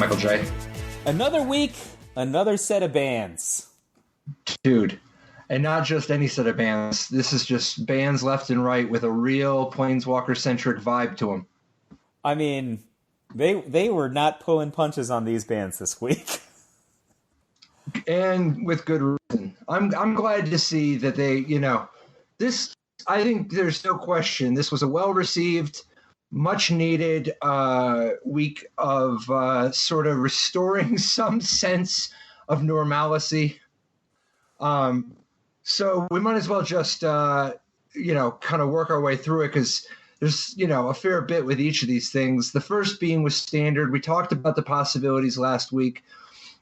Michael J. Another week, another set of bands. Dude, and not just any set of bands. This is just bands left and right with a real Planeswalker-centric vibe to them. I mean, they were not pulling punches on these bands this week. And with good reason. I'm glad to see that they, this, I think there's no question, this was a well-received, much-needed week of sort of restoring some sense of normalcy. So we might as well just, kind of work our way through it because there's, a fair bit with each of these things. The first being with Standard. We talked about the possibilities last week.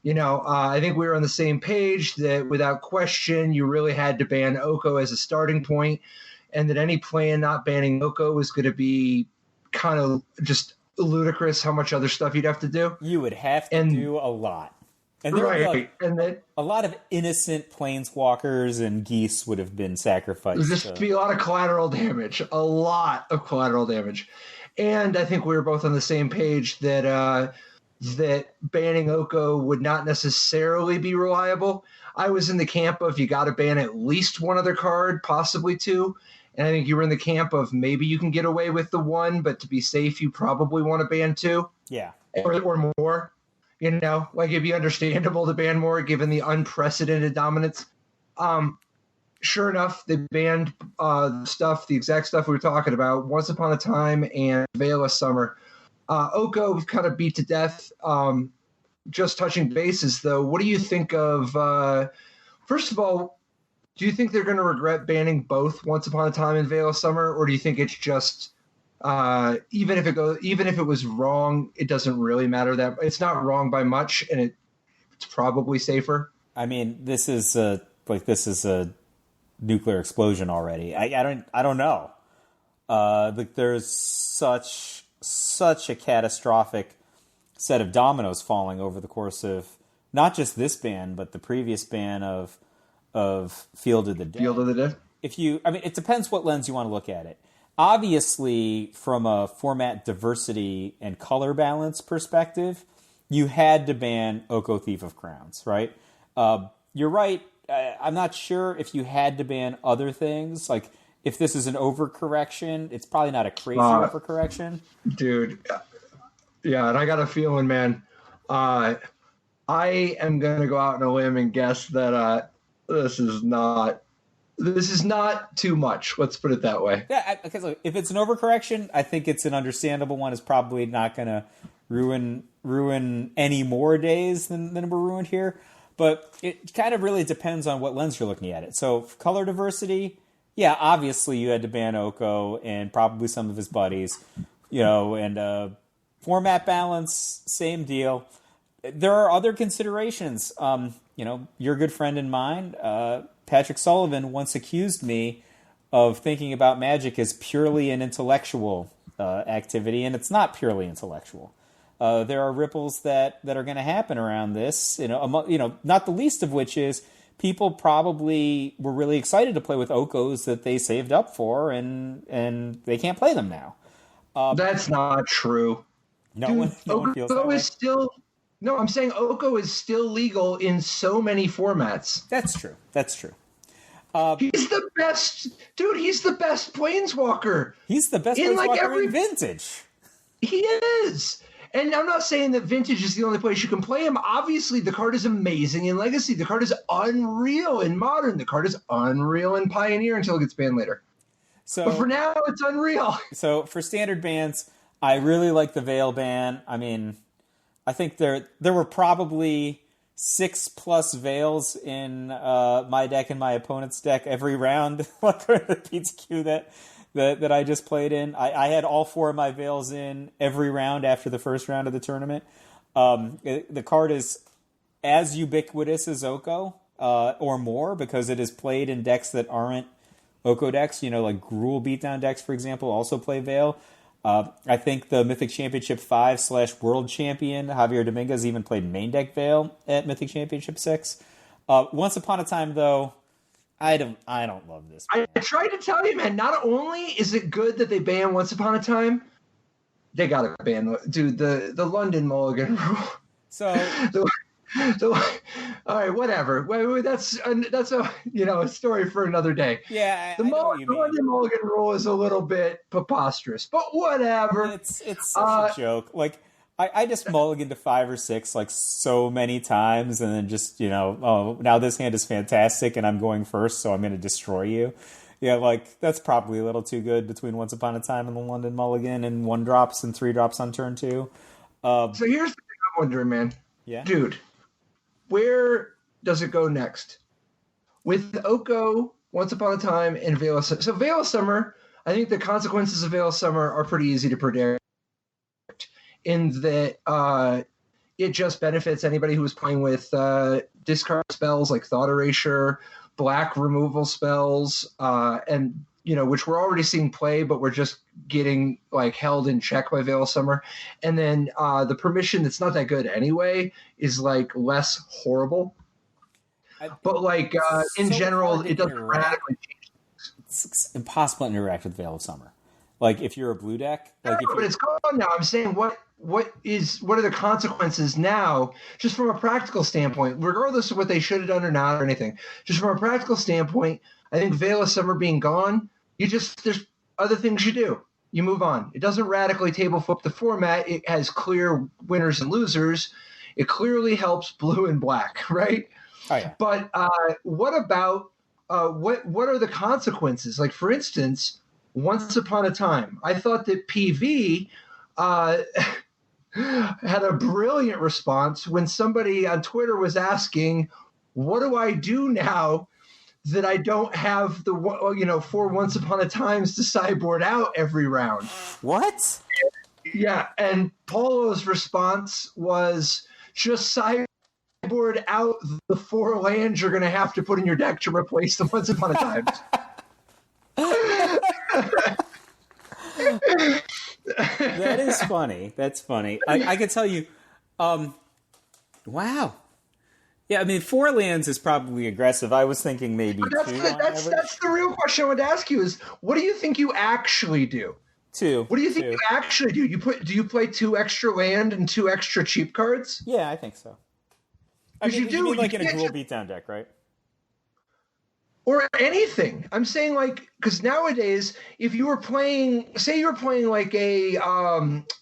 I think we were on the same page that without question, you really had to ban Oko as a starting point, and that any plan not banning Oko was going to be kind of just ludicrous how much other stuff you'd have to do. You would have to do a lot. And there would be a lot of innocent planeswalkers and geese would have been sacrificed. There'd just be a lot of collateral damage. A lot of collateral damage. And I think we were both on the same page that banning Oko would not necessarily be reliable. I was in the camp of you got to ban at least one other card, possibly two. And I think you were in the camp of maybe you can get away with the one, but to be safe, you probably want to ban two. Yeah. Or more. It'd be understandable to ban more given the unprecedented dominance. Sure enough, they banned the exact stuff we were talking about, Once Upon a Time and Veil of Summer. Oko we've kind of beat to death. Just touching bases, though, what do you think of, first of all, do you think they're going to regret banning both Once Upon a Time and Veil of Summer, or do you think it's just even if it was wrong, it doesn't really matter that it's not wrong by much, and it's probably safer? I mean, this is a nuclear explosion already. I don't know. There's such a catastrophic set of dominoes falling over the course of not just this ban, but the previous ban of Field of the Dead. Field of the Dead? It depends what lens you want to look at it. Obviously, from a format diversity and color balance perspective, you had to ban Oko Thief of Crowns, right? You're right. I'm not sure if you had to ban other things. Like, if this is an overcorrection, it's probably not a crazy overcorrection. Dude, yeah, and I got a feeling, man, I am going to go out on a limb and guess that this is not too much. Let's put it that way. Yeah, because if it's an overcorrection, I think it's an understandable one. It's probably not going to ruin any more days than were ruined here. But it kind of really depends on what lens you're looking at it. So color diversity, yeah, obviously you had to ban Oko and probably some of his buddies, and format balance, same deal. There are other considerations. Your good friend and mine, Patrick Sullivan, once accused me of thinking about Magic as purely an intellectual activity, and it's not purely intellectual. There are ripples that are going to happen around this, not the least of which is people probably were really excited to play with Okos that they saved up for, and they can't play them now. That's not true. No one feels that way. No, I'm saying Oko is still legal in so many formats. That's true. He's the best. Dude, he's the best Planeswalker. He's the best Planeswalker in Vintage. He is. And I'm not saying that Vintage is the only place you can play him. Obviously, the card is amazing in Legacy. The card is unreal in Modern. The card is unreal in Pioneer until it gets banned later. But for now, it's unreal. So for Standard bans, I really like the Veil ban. I mean, I think there were probably 6+ Veils in my deck and my opponent's deck every round, like the PTQ that I just played in. I had all 4 of my Veils in every round after the first round of the tournament. The card is as ubiquitous as Oko or more because it is played in decks that aren't Oko decks. Like Gruul beatdown decks, for example, also play Veil. I think the Mythic Championship 5/World Champion Javier Dominguez even played main deck Veil at Mythic Championship 6. Once Upon a Time, though, I don't love this. I tried to tell you, man. Not only is it good that they ban Once Upon a Time, they gotta ban the London Mulligan rule. So So, so, all right, whatever. That's a a story for another day. yeah, The I know what you mean. London Mulligan rule is a little bit preposterous, but whatever. It's such a joke. Like I just mulliganed to 5 or 6 like so many times, and then just oh, now this hand is fantastic, and I'm going first, so I'm going to destroy you. Yeah, like that's probably a little too good between Once Upon a Time and the London Mulligan and 1 drops and 3 drops on turn 2. So here's the thing I'm wondering, man. Yeah, Dude, where does it go next? With Oko, Once Upon a Time, and Veil of Summer. So Veil of Summer, I think the consequences of Veil of Summer are pretty easy to predict in that it just benefits anybody who was playing with discard spells like Thought Erasure, black removal spells, and which we're already seeing play, but we're just getting like held in check by Veil of Summer. And then the permission that's not that good anyway is like less horrible. But like in general, it doesn't radically change things. It's impossible to interact with Veil of Summer. Like if you're a blue deck, like but it's gone now. I'm saying what are the consequences now, just from a practical standpoint, regardless of what they should have done or not or anything. Just from a practical standpoint, I think Veil of Summer being gone, there's other things you do. You move on. It doesn't radically table flip the format. It has clear winners and losers. It clearly helps blue and black, right? Oh, yeah. But what about what are the consequences? Like, for instance, Once Upon a Time, I thought that PV had a brilliant response when somebody on Twitter was asking, what do I do now that I don't have the 4 Once Upon a Times to sideboard out every round? What? Yeah, and Paulo's response was just sideboard out the 4 lands you're going to have to put in your deck to replace the Once Upon a Times. That is funny. That's funny. I can tell you, wow. Yeah, I mean, 4 lands is probably aggressive. I was thinking maybe 2 that's the real question I would ask you is, what do you think you actually do? 2. What do you think you actually do? Do you play 2 extra land and 2 extra cheap cards? Yeah, I think so. I mean, you mean like in a Gruul beatdown deck, right? Or anything. I'm saying, like, because nowadays, if you were playing, say you were playing like a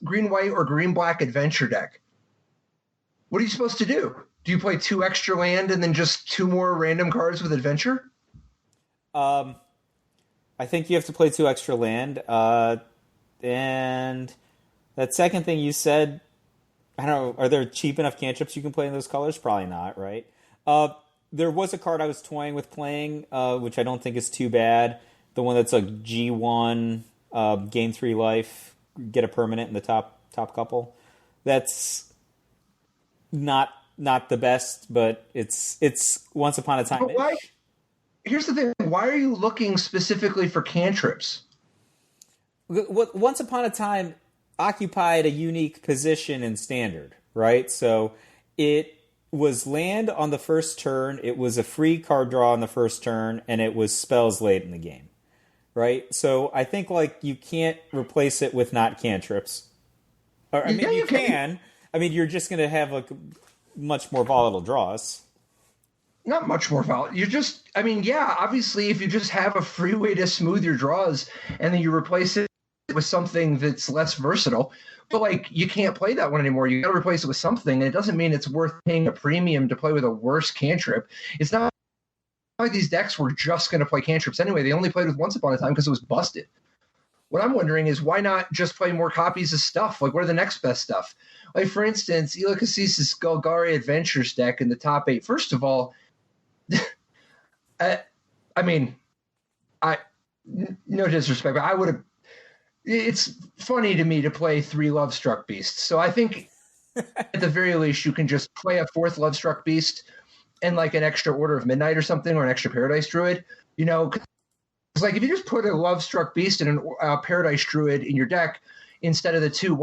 green-white or green-black adventure deck, what are you supposed to do? Do you play 2 extra land and then just 2 more random cards with adventure? I think you have to play 2 extra land. And that second thing you said, I don't know, are there cheap enough cantrips you can play in those colors? Probably not, right? There was a card I was toying with playing, which I don't think is too bad. The one that's like G1, gain 3 life, get a permanent in the top couple. That's not the best, but it's Once Upon a Time. But why? Here's the thing. Why are you looking specifically for cantrips? Once Upon a Time occupied a unique position in Standard, right? So it was land on the first turn, it was a free card draw on the first turn, and it was spells late in the game, right? So I think like you can't replace it with not cantrips. Or, I mean, you can. I mean, you're just going to have like much more volatile draws. Not much more volatile. You're just, I mean, yeah, obviously if you just have a free way to smooth your draws and then you replace it with something that's less versatile, but like you can't play that one anymore. You got to replace it with something, and it doesn't mean it's worth paying a premium to play with a worse cantrip. It's not like these decks were just going to play cantrips anyway. They only played with Once Upon a Time because it was busted. What I'm wondering is why not just play more copies of stuff? Like, what are the next best stuff? Like, for instance, Ela Cassis's Golgari Adventures deck in the top 8. First of all, I mean, no disrespect, but I would have. It's funny to me to play 3 Lovestruck Beasts. So I think at the very least you can just play a 4th Lovestruck Beast and like an extra Order of Midnight or something, or an extra Paradise Druid. You know, it's like if you just put a Lovestruck Beast and a Paradise Druid in your deck instead of the 2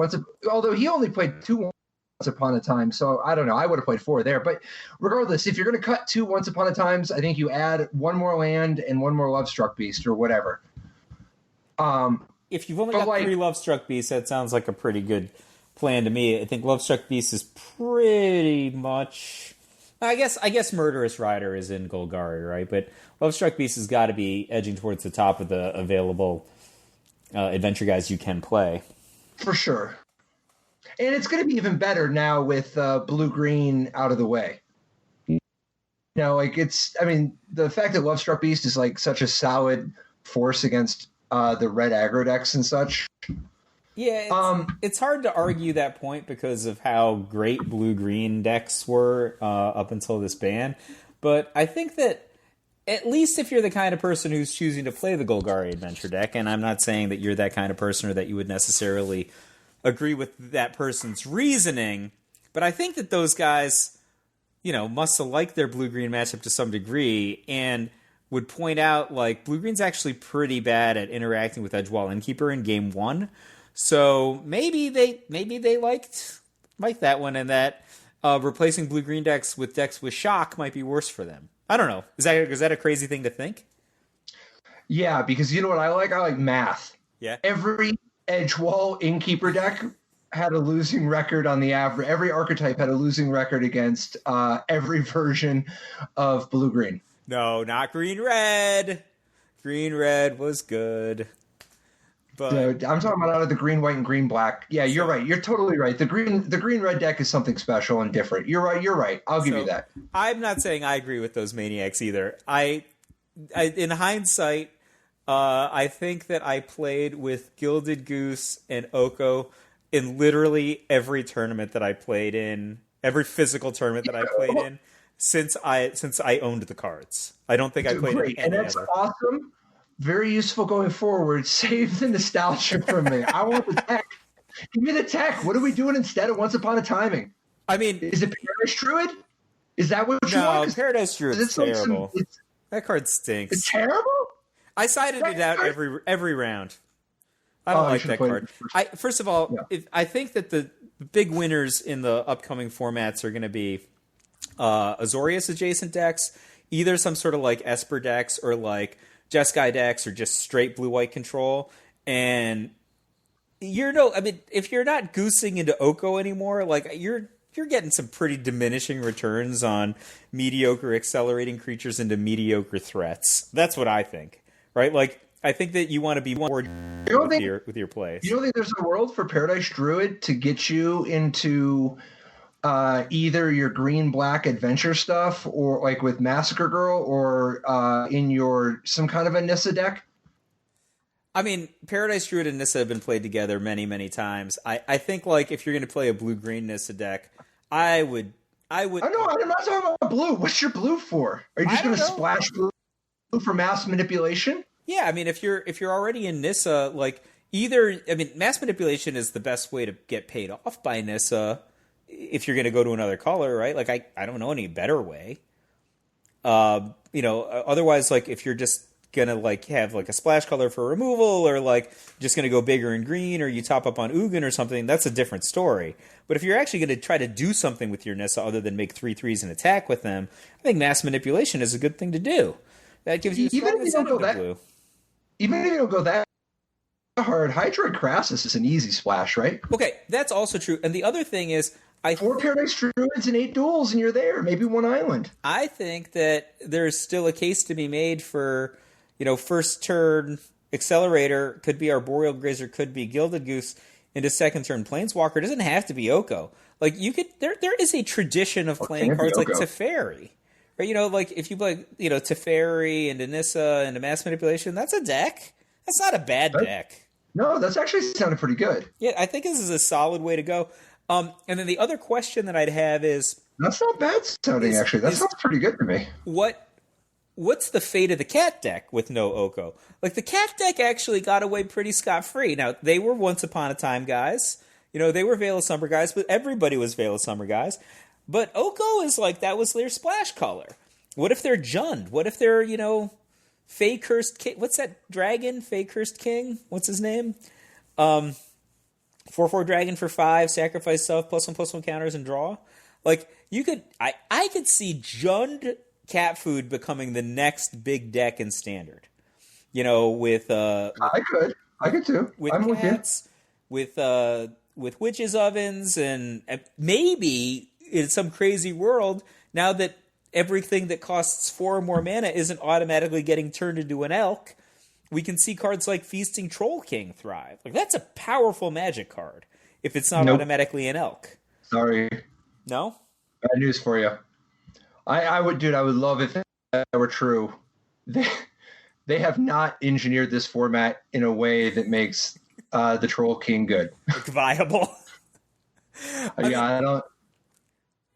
although he only played 2 Once Upon a Time, so I don't know. I would have played 4 there. But regardless, if you're going to cut 2 Once Upon a Times, I think you add 1 more land and 1 more Lovestruck Beast or whatever. If you've only got 3 Lovestruck Beasts, that sounds like a pretty good plan to me. I think Lovestruck Beast is pretty much. I guess Murderous Rider is in Golgari, right? But Lovestruck Beast has got to be edging towards the top of the available adventure guys you can play. For sure. And it's going to be even better now with blue-green out of the way. You know, like the fact that Lovestruck Beast is like such a solid force against the red aggro decks and such. Yeah, it's hard to argue that point because of how great blue-green decks were up until this ban. But I think that at least if you're the kind of person who's choosing to play the Golgari Adventure deck, and I'm not saying that you're that kind of person or that you would necessarily agree with that person's reasoning, but I think that those guys, you know, must have liked their blue-green matchup to some degree and would point out, like, blue-green's actually pretty bad at interacting with Edgewall Innkeeper in Game 1. So maybe they liked that one, and that replacing blue-green decks with shock might be worse for them. I don't know. Is that a crazy thing to think? Yeah, because you know what I like? I like math. Yeah. Every Edgewall Innkeeper deck had a losing record on the average. Every archetype had a losing record against every version of blue-green. No, not green-red. Green-red was good. But So I'm talking about out of the green, white, and green, black. Yeah, you're right. You're totally right. The green red deck is something special and different. You're right. I'll give you that. I'm not saying I agree with those maniacs either. I in hindsight, I think that I played with Gilded Goose and Oko in literally every tournament that I played in, every physical tournament that I played in since I owned the cards. I don't think I played Great. in And any that's other. awesome. Very useful going forward. Save the nostalgia from me. I want the tech. Give me the tech. What are we doing instead of Once Upon a Timing? I mean, Is it Paradise Druid? Is that what you no, want? 'Cause Paradise Druid's it's like terrible. it's That card stinks. terrible? I sided it out every round. I don't Oh, you like should've that played card. it first. First of all, Yeah. I think that the big winners in the upcoming formats are going to be Azorius adjacent decks, either some sort of like Esper decks or like Jeskai decks or just straight blue-white control. And if you're not goosing into Oko anymore, like you're getting some pretty diminishing returns on mediocre accelerating creatures into mediocre threats. That's what I think, right? Like I think that you want to be more with your plays. You don't think there's a world for Paradise Druid to get you into either your green-black adventure stuff or like with Massacre Girl or in your some kind of a Nissa deck? I mean, Paradise Druid and Nissa have been played together many, many times. I think like if you're going to play a blue-green Nissa deck, I would. I know. I'm not talking about blue. What's your blue for? Are you just going to splash blue for mass manipulation? Yeah, I mean, if you're already in Nissa, like mass manipulation is the best way to get paid off by Nissa. If you're going to go to another color, right? Like I don't know any better way. Otherwise, like if you're just gonna like have like a splash color for removal, or like just gonna go bigger in green, or you top up on Ugin or something, that's a different story. But if you're actually going to try to do something with your Nissa other than make 3/3s and attack with them, I think mass manipulation is a good thing to do. That gives you a strong incentive to blue. Even if you don't go that hard, Hydroid Crassus is an easy splash, right? Okay, that's also true. And the other thing is, 4 Paradise Druids and 8 duels, and you're there. Maybe 1 island. I think that there's still a case to be made for, first turn Accelerator could be Arboreal Grazer, could be Gilded Goose, into second turn Planeswalker. It doesn't have to be Oko. Like you could, there is a tradition of playing cards like Teferi. Right, like if you play, Teferi and Nissa and Mass Manipulation, that's a deck. That's not a bad deck. No, that's actually sounded pretty good. Yeah, I think this is a solid way to go. And then the other question that I'd have is... That's not bad sounding, actually. That sounds pretty good to me. What's the fate of the cat deck with no Oko? Like, the cat deck actually got away pretty scot-free. Now, they were Once Upon a Time guys. They were Veil of Summer guys, but everybody was Veil of Summer guys. But Oko is like, that was their splash color. What if they're Jund? What if they're, Fey Cursed King? What's that dragon? Fey Cursed King? What's his name? 4/4 dragon for 5, sacrifice self, +1/+1 counters, and draw. Like, you could... I could see Jund cat food becoming the next big deck in Standard. With... I could too. With I'm cats, with with witches' ovens, and maybe in some crazy world, now that everything that costs 4 or more mana isn't automatically getting turned into an elk, we can see cards like Feasting Troll King thrive. Like, that's a powerful Magic card if it's not automatically an elk. Sorry. No? Bad news for you. I would love if that were true. They have not engineered this format in a way that makes the Troll King good. Like, viable. I don't.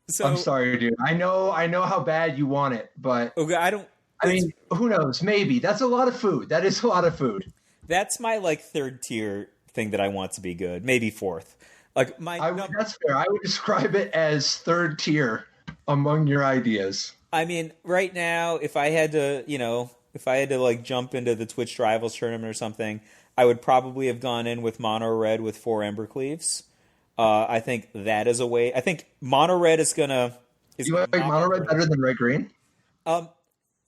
So, I'm sorry, dude. I know how bad you want it, but okay, I mean, who knows? Maybe that's a lot of food. That is a lot of food. That's my like 3rd tier thing that I want to be good. Maybe 4th. Like that's fair. I would describe it as 3rd tier among your ideas. I mean, right now, if I had to like jump into the Twitch Rivals tournament or something, I would probably have gone in with mono red with 4 Embercleaves. I think that is a way. I think mono red is gonna. You like mono red better than red green?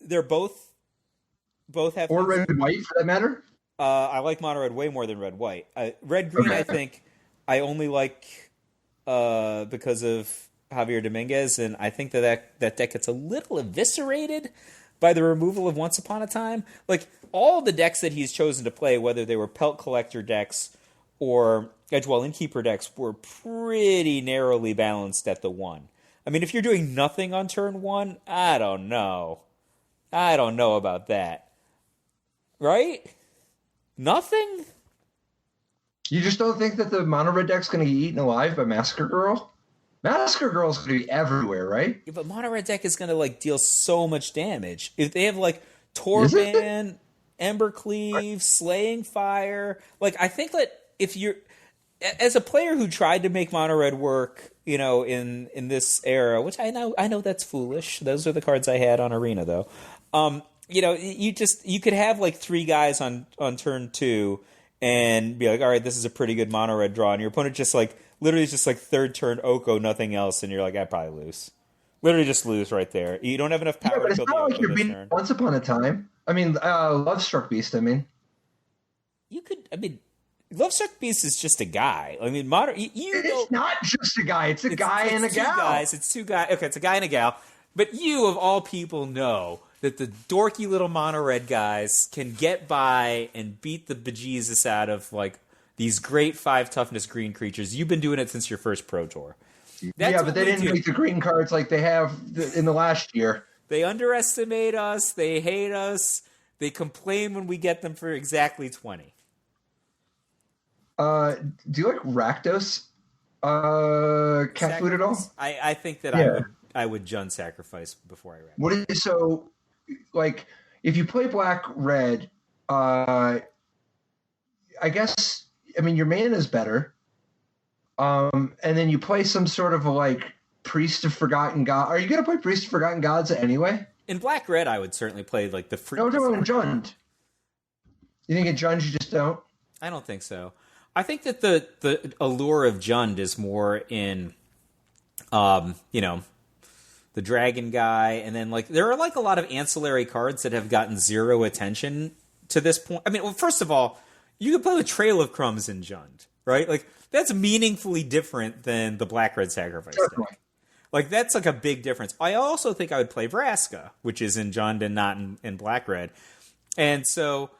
They're both have. Or red and white for that matter. I like mono red way more than red white. Red green, okay. I think I only like because of Javier Dominguez, and I think that deck gets a little eviscerated by the removal of Once Upon a Time. Like, all the decks that he's chosen to play, whether they were Pelt Collector decks or Edgewall Innkeeper decks, were pretty narrowly balanced at the 1. I mean, if you're doing nothing on turn 1, I don't know. I don't know about that. Right? Nothing? You just don't think that the mono red deck's going to get eaten alive by Massacre Girl? Massacre Girl's going to be everywhere, right? Yeah, but mono red deck is going to like deal so much damage. If they have like Torban, Embercleave, Slaying Fire, like I think that if you're as a player who tried to make mono red work, in this era, which I know that's foolish. Those are the cards I had on Arena though. You could have like 3 guys on turn 2 and be like, all right, this is a pretty good mono red draw, and your opponent just like literally just like 3rd turn Oko, nothing else, and you're like, I'd probably lose. Literally just lose right there. You don't have enough power. Yeah, but it's not like you're beating Once Upon a Time. I mean, Lovestruck Beast. Lovestruck Beast is just a guy. I mean, it's not just a guy. It's a guy and a gal. Guys. It's 2 guys. Okay, it's a guy and a gal. But you, of all people, know that the dorky little mono red guys can get by and beat the bejesus out of like these great 5 toughness green creatures. You've been doing it since your first Pro Tour. But they didn't make the green cards like they have in the last year. They underestimate us. They hate us. They complain when we get them for exactly 20. Do you like Rakdos cat food at all? I think that I would Jund Sacrifice before I ran. So like if you play black red, I guess your mana is better. And then you play some sort of like Priest of Forgotten God. Are you gonna play Priest of Forgotten Gods anyway? In black red, I would certainly play like the free. No, in Jund. You think in Jund you just don't? I don't think so. I think that the allure of Jund is more in, the dragon guy, and then like there are like a lot of ancillary cards that have gotten 0 attention to this point. I mean, well, first of all, you can play with Trail of Crumbs in Jund, right? Like that's meaningfully different than the black red sacrifice deck. Like that's like a big difference. I also think I would play Vraska, which is in Jund and not in black red, and so.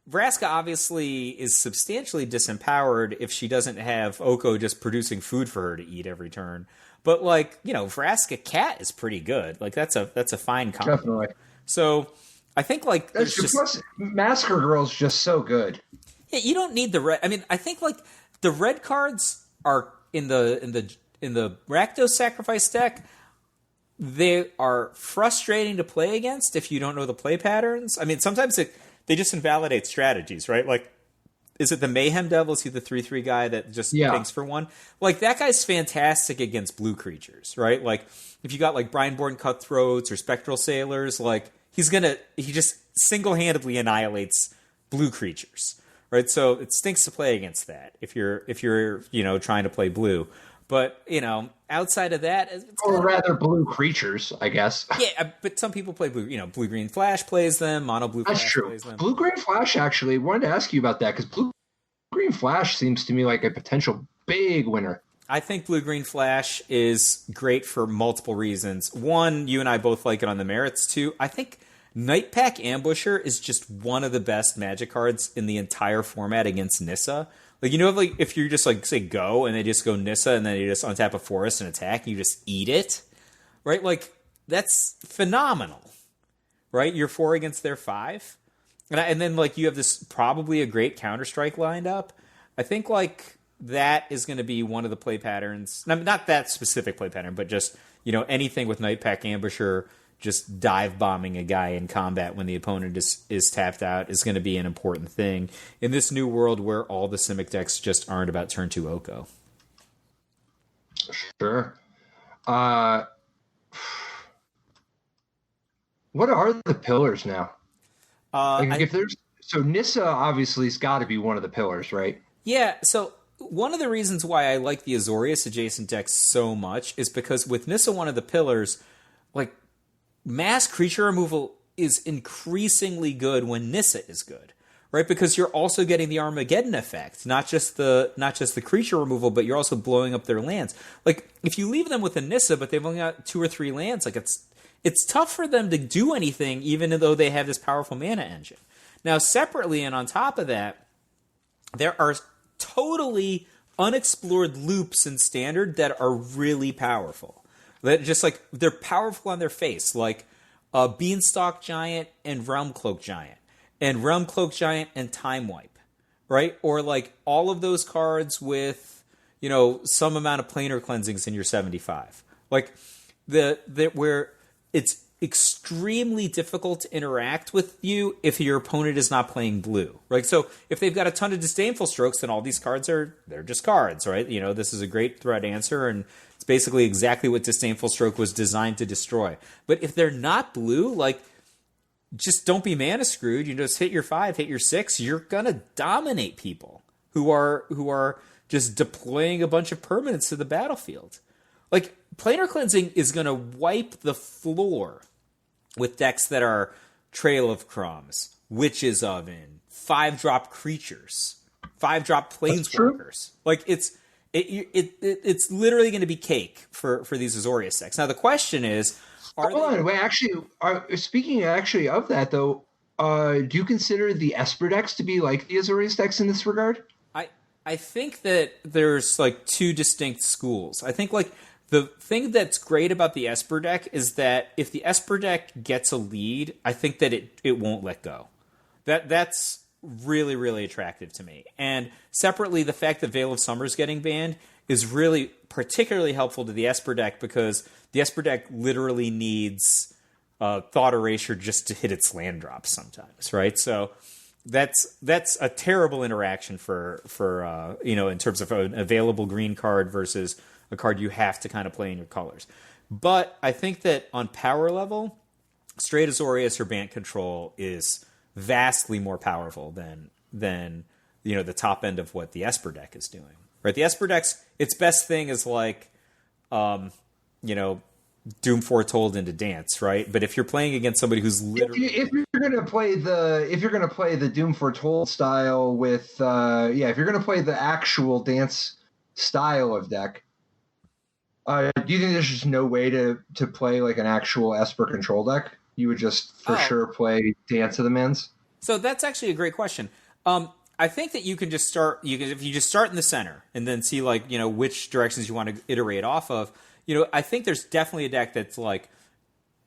Vraska obviously is substantially disempowered if she doesn't have Oko just producing food for her to eat every turn. But Vraska Cat is pretty good. Like that's a fine combo. Definitely. So I think like there's plus Massacre Girl's just so good. Yeah, you don't need the red. I mean, I think like the red cards are in the Rakdos Sacrifice deck. They are frustrating to play against if you don't know the play patterns. I mean, sometimes they just invalidate strategies, right? Like, is it the Mayhem Devil? Is he the 3/3 guy that just pings for 1? Like, that guy's fantastic against blue creatures, right? Like, if you got, like, Brineborn Cutthroats or Spectral Sailors, like, he just single-handedly annihilates blue creatures, right? So it stinks to play against that if you're trying to play blue. But, outside of that... Or rather blue creatures, I guess. Yeah, but some people play blue. Blue-green Flash plays them. Mono-blue Flash plays them. Blue-green Flash, actually, wanted to ask you about that, because Green Flash seems to me like a potential big winner. I think Blue Green Flash is great for multiple reasons. One, you and I both like it on the merits. Two, I think Night Pack Ambusher is just one of the best Magic cards in the entire format against Nissa. Like, you know, like if you just like say go and they just go Nissa and then you just untap a forest and attack and you just eat it, right? Like that's phenomenal, right? You're 4 against their 5, and then like you have this probably a great Counter-Strike lined up. I think like that is going to be one of the play patterns. I mean, not that specific play pattern, but just, you know, anything with Night Pack Ambusher just dive bombing a guy in combat when the opponent is tapped out is going to be an important thing in this new world where all the Simic decks just aren't about turn 2 Oko. Sure. What are the pillars now? If there's Nissa obviously has got to be one of the pillars, right? Yeah. So one of the reasons why I like the Azorius adjacent decks so much is because with Nissa, one of the pillars, like mass creature removal is increasingly good when Nissa is good, right? Because you're also getting the Armageddon effect, not just the creature removal, but you're also blowing up their lands. Like if you leave them with a Nissa, but they've only got 2 or 3 lands, like it's tough for them to do anything, even though they have this powerful mana engine. Now, separately and on top of that, there are totally unexplored loops in Standard that are really powerful. That just like they're powerful on their face, like Beanstalk Giant and Realm Cloak Giant, and Realm Cloak Giant and Time Wipe, right? Or like all of those cards with, you know, some amount of planar cleansings in your 75. Like where it's extremely difficult to interact with you if your opponent is not playing blue, right? So if they've got a ton of Disdainful Strokes, then all these cards they're just cards, right? You know, this is a great threat answer, and it's basically exactly what Disdainful Stroke was designed to destroy. But if they're not blue, like, just don't be mana screwed. You just hit your 5, hit your 6. You're gonna dominate people who are just deploying a bunch of permanents to the battlefield. Like, planar cleansing is gonna wipe the floor with decks that are Trail of Crumbs, Witch's Oven, 5-drop creatures, 5-drop planeswalkers. Like it's literally going to be cake for these Azorius decks. Now the question is, speaking actually of that though, do you consider the Esper decks to be like the Azorius decks in this regard? I think that there's like 2 distinct schools. I think like the thing that's great about the Esper deck is that if the Esper deck gets a lead, I think that it won't let go. That's really, really attractive to me. And separately, the fact that Veil of Summer is getting banned is really particularly helpful to the Esper deck because the Esper deck literally needs Thought Erasure just to hit its land drops sometimes, right? So that's a terrible interaction for in terms of an available green card versus a card you have to kind of play in your colors. But I think that on power level, straight Azorius or Bant Control is vastly more powerful than the top end of what the Esper deck is doing. Right? The Esper deck's its best thing is like Doom Foretold into Dance, right? But if you're playing against somebody who's literally if you're gonna play the Doom Foretold style with if you're gonna play the actual Dance style of deck, do you think there's just no way to play like an actual Esper control deck? You would just for sure play Dance of the Mins? So that's actually a great question. I think that you can just start. If you just start in the center and then see like which directions you want to iterate off of. I think there's definitely a deck that's like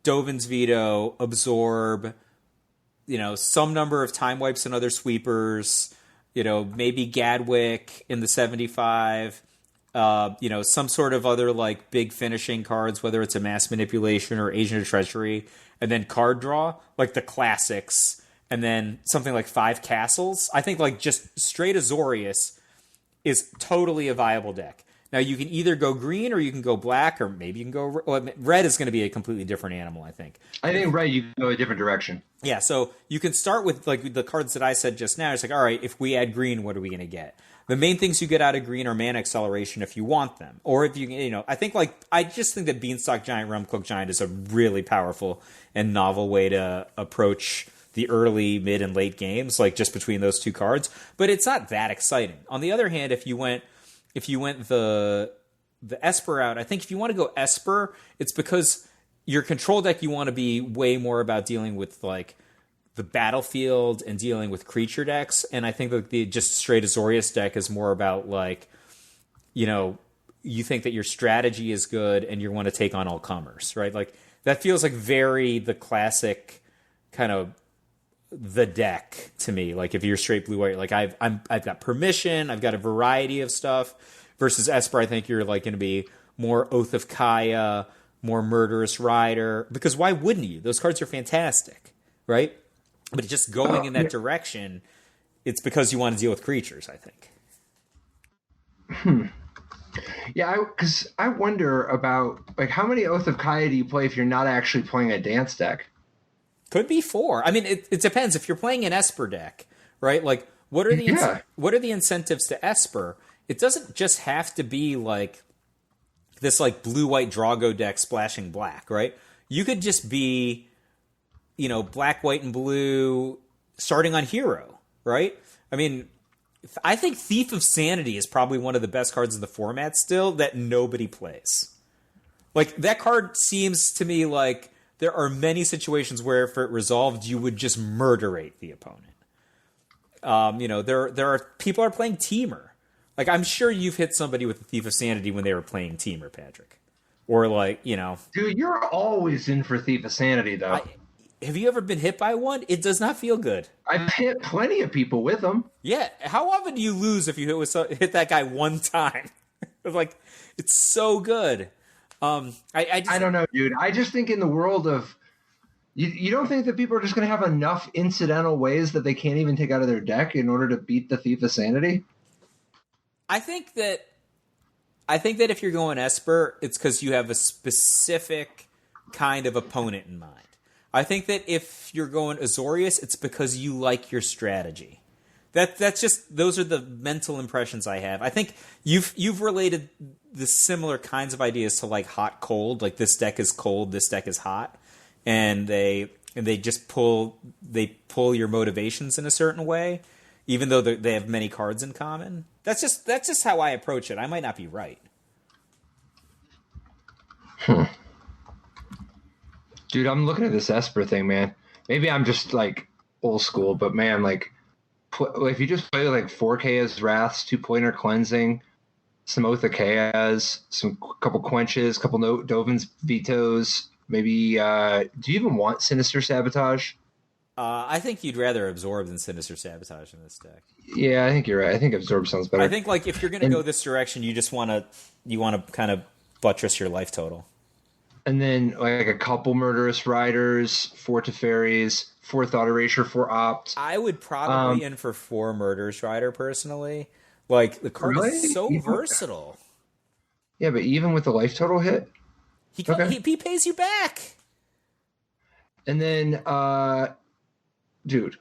Dovin's Veto, Absorb, some number of Time Wipes and other sweepers. Maybe Gadwick in the 75. Some sort of other like big finishing cards, whether it's a Mass Manipulation or Agent of Treachery, and then card draw, like the classics, and then something like 5 Castles. I think like just straight Azorius is totally a viable deck. Now you can either go green or you can go black, or maybe you can go red. Is going to be a completely different animal, I think. I think red you can go a different direction. Yeah, so you can start with like the cards that I said just now. It's like, all right, if we add green, what are we going to get? The main things you get out of green are mana acceleration if you want them. Or if I just think that Beanstalk Giant, Realm Cloak Giant is a really powerful and novel way to approach the early, mid, and late games, like just between those two cards. But it's not that exciting. On the other hand, if you went the Esper route, I think if you want to go Esper, it's because your control deck, you want to be way more about dealing with like the battlefield and dealing with creature decks. And I think that the just straight Azorius deck is more about like, you think that your strategy is good and you want to take on all comers, right? Like that feels like very the classic kind of the deck to me. Like if you're straight blue white, like I've got permission, I've got a variety of stuff. Versus Esper, I think you're like going to be more Oath of Kaya, more Murderous Rider. Because why wouldn't you? Those cards are fantastic, right? But just going in that direction, it's because you want to deal with creatures, I think. Yeah, because I wonder about like how many Oath of Kaya do you play if you're not actually playing a dance deck? Could be 4. I mean, it depends. If you're playing an Esper deck, right? Like, what are the incentives to Esper? It doesn't just have to be like this like blue-white Drago deck splashing black, right? You could just be, black, white, and blue starting on hero, right? I mean, I think Thief of Sanity is probably one of the best cards in the format still that nobody plays. Like, that card seems to me like there are many situations where if it resolved, you would just murderate the opponent. There are people are playing Teamer. Like, I'm sure you've hit somebody with the Thief of Sanity when they were playing Teamer, Patrick. Or like, Dude, you're always in for Thief of Sanity, though. Have you ever been hit by one? It does not feel good. I've hit plenty of people with them. Yeah. How often do you lose if you hit that guy one time? Like, it's so good. I don't know, dude. I just think in the world of you don't think that people are just going to have enough incidental ways that they can't even take out of their deck in order to beat the Thief of Sanity? I think that if you're going Esper, it's because you have a specific kind of opponent in mind. I think that if you're going Azorius, it's because you like your strategy. That's just those are the mental impressions I have. I think you've related the similar kinds of ideas to like hot cold, like this deck is cold, this deck is hot, and they just pull your motivations in a certain way, even though they have many cards in common. That's just how I approach it. I might not be right. Dude, I'm looking at this Esper thing, man. Maybe I'm just like old school, but man, like if you just play like 4 Chaos Wraths, 2-pointer Cleansing, some Oath of Chaos, couple Quenches, couple Dovin's Vetoes, maybe do you even want Sinister Sabotage? I think you'd rather Absorb than Sinister Sabotage in this deck. Yeah, I think you're right. I think Absorb sounds better. I think like if you're going to go this direction, you want to kind of buttress your life total. And then like a couple Murderous Riders, 4 Teferis, 4 Thought Erasure, 4 Opt. I would probably in for 4 Murderous Rider personally. Like the card is so versatile. Yeah, but even with the life total hit, he pays you back. And then, dude,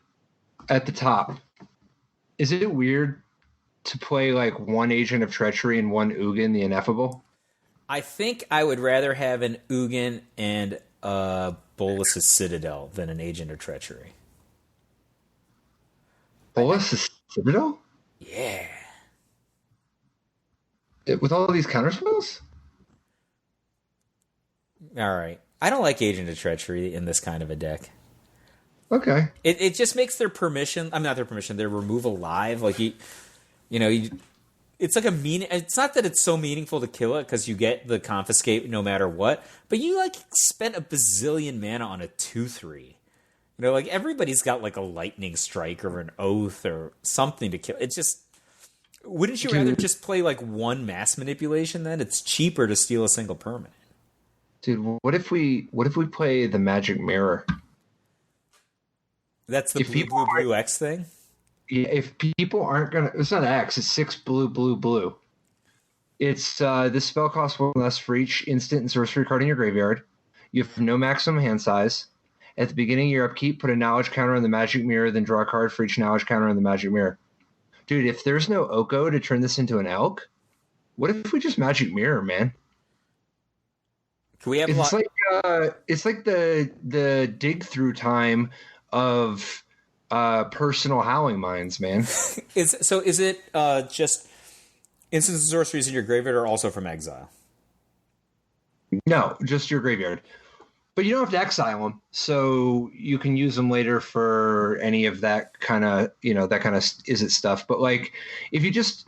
at the top, is it weird to play like 1 Agent of Treachery and 1 Ugin the Ineffable? I think I would rather have an Ugin and Bolas's Citadel than an Agent of Treachery. Bolas's Citadel? Yeah. With all these counterspells? All right. I don't like Agent of Treachery in this kind of a deck. Okay. It just makes their removal live. Like it's like it's not that it's so meaningful to kill it because you get the confiscate no matter what, but you like spent a bazillion mana on a 2/3. Like everybody's got like a lightning strike or an oath or something to kill. It's just, wouldn't you rather just play like 1 mass manipulation then? It's cheaper to steal a single permanent. Dude, what if we play the Magic Mirror? That's the blue X thing? Yeah, if people aren't gonna, it's not X. It's 6 blue. It's this spell costs 1 less for each instant and sorcery card in your graveyard. You have no maximum hand size. At the beginning of your upkeep, put a knowledge counter on the Magic Mirror, then draw a card for each knowledge counter on the Magic Mirror. Dude, if there's no Oko to turn this into an elk, what if we just Magic Mirror, man? Can we have it's like the dig through time of personal howling mines, man. Is it just instants and sorceries in your graveyard, or also from exile? No, just your graveyard. But you don't have to exile them, so you can use them later for any of that kind of, that kind of is it stuff. But like, if you just,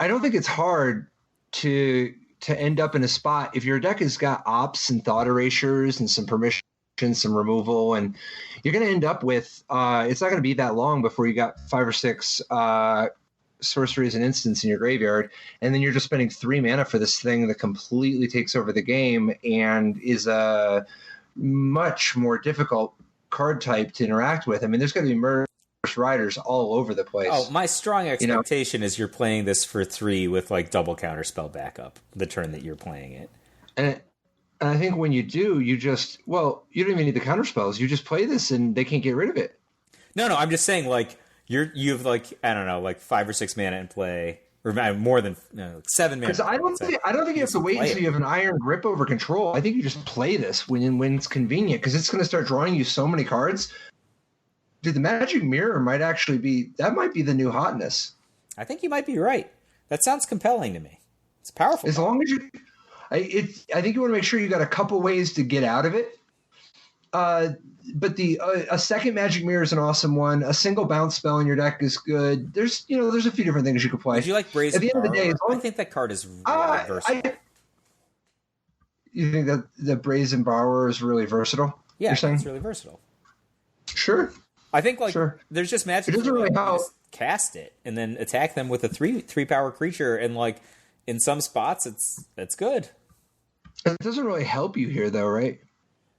I don't think it's hard to end up in a spot if your deck has got ops and thought erasures and some permission, some removal, and you're going to end up with it's not going to be that long before you got 5 or 6 sorceries and instants in your graveyard, and then you're just spending 3 mana for this thing that completely takes over the game and is a much more difficult card type to interact with. I mean, there's going to be murderous riders all over the place. Oh, my strong expectation is you're playing this for 3 with like double counterspell backup the turn that you're playing it. And I think when you do, you don't even need the counterspells. You just play this and they can't get rid of it. No, I'm just saying, like, you have like, I don't know, like 5 or 6 mana in play, or more than 7 mana. Because I don't think you have to wait until you have an iron grip over control. I think you just play this when it's convenient, because it's going to start drawing you so many cards. Dude, the Magic Mirror might be the new hotness. I think you might be right. That sounds compelling to me. It's powerful. As long as I think you want to make sure you got a couple ways to get out of it. But a second Magic Mirror is an awesome one. A single bounce spell in your deck is good. There's a few different things you could play. Would you like Brazen? At the end of the day, I think that card is really versatile. You think that the Brazen Borrower is really versatile? Yeah, it's really versatile. Sure. I think there's just magic. It doesn't really help. Just cast it and then attack them with a 3 power creature, and like in some spots it's good. It doesn't really help you here though, right?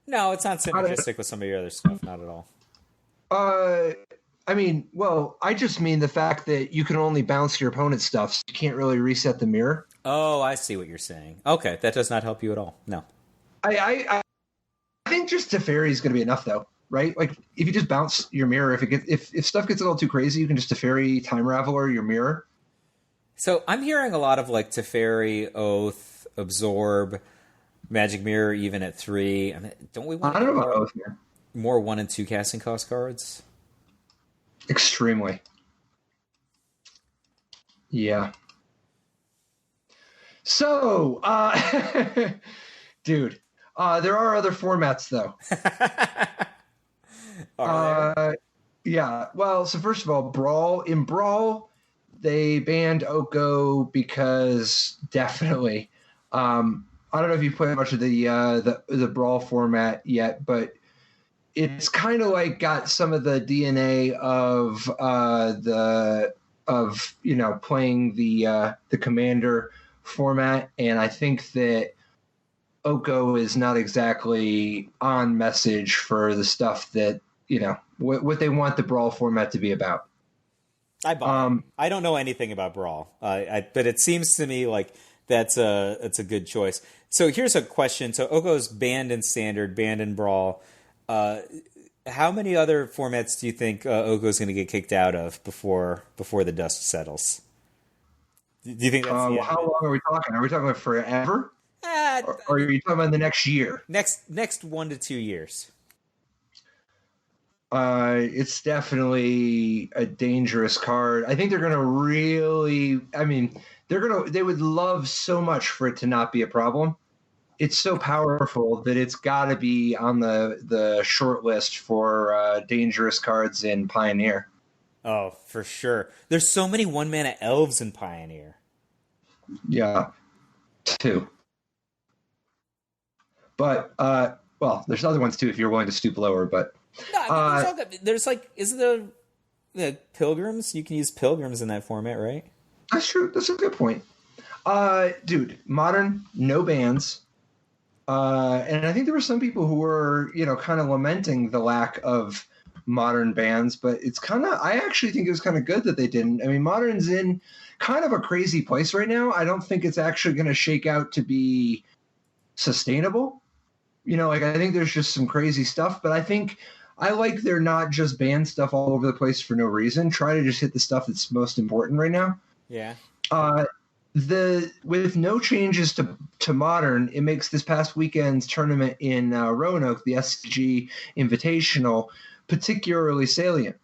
No, it's not synergistic with some of your other stuff. Not at all. I mean, I just mean the fact that you can only bounce your opponent's stuff, so you can't really reset the mirror. Oh, I see what you're saying. Okay, that does not help you at all. No. I think just Teferi is going to be enough, though, right? Like, if you just bounce your mirror, if stuff gets a little too crazy, you can just Teferi, Time Raveler your mirror. So I'm hearing a lot of like Teferi, Oath, Absorb, Magic Mirror, even at 3. I mean, don't we want? I don't know about Oath here. More 1 and 2 casting cost cards? Extremely. Yeah. So, dude, there are other formats though. Yeah. Well, so first of all, Brawl. In Brawl, they banned Oko because definitely. I don't know if you've played much of the Brawl format yet, but it's kind of like got some of the DNA of playing the Commander format, and I think that Oko is not exactly on message for the stuff that what they want the Brawl format to be about. I don't know anything about Brawl, but it seems to me like that's a good choice. So here's a question. So Oko's banned in Standard, banned in Brawl. How many other formats do you think Oko's going to get kicked out of before the dust settles? Do you think that's the end? How long are we talking? Are we talking about forever? Or are you talking about the next year? Next 1 to 2 years. It's definitely a dangerous card. I think they're going to really. I mean, they would love so much for it to not be a problem. It's so powerful that it's got to be on the short list for dangerous cards in Pioneer. Oh, for sure. There's so many 1-mana elves in Pioneer. Yeah, 2. But there's other ones too if you're willing to stoop lower. But no, I mean, there's like, isn't the Pilgrims? You can use Pilgrims in that format, right? That's true. That's a good point. Dude, Modern, no bans. And I think there were some people who were, kind of lamenting the lack of Modern bans, but I actually think it was kind of good that they didn't. I mean, Modern's in kind of a crazy place right now. I don't think it's actually going to shake out to be sustainable. I think there's just some crazy stuff, but I like they're not just ban stuff all over the place for no reason. Try to just hit the stuff that's most important right now. Yeah. with no changes to modern, it makes this past weekend's tournament in Roanoke, the SCG Invitational, particularly salient.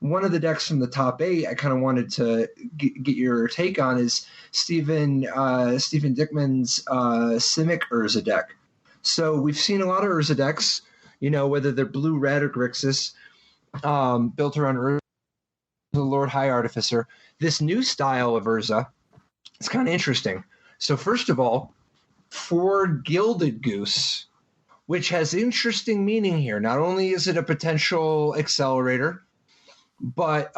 One of the decks from the top 8 I kind of wanted to get your take on is Stephen Dickman's Simic Urza deck. So we've seen a lot of Urza decks, whether they're blue, red, or Grixis, built around Urza, the Lord High Artificer. This new style of Urza, it's kind of interesting. So first of all, for Gilded Goose, which has interesting meaning here. Not only is it a potential accelerator, but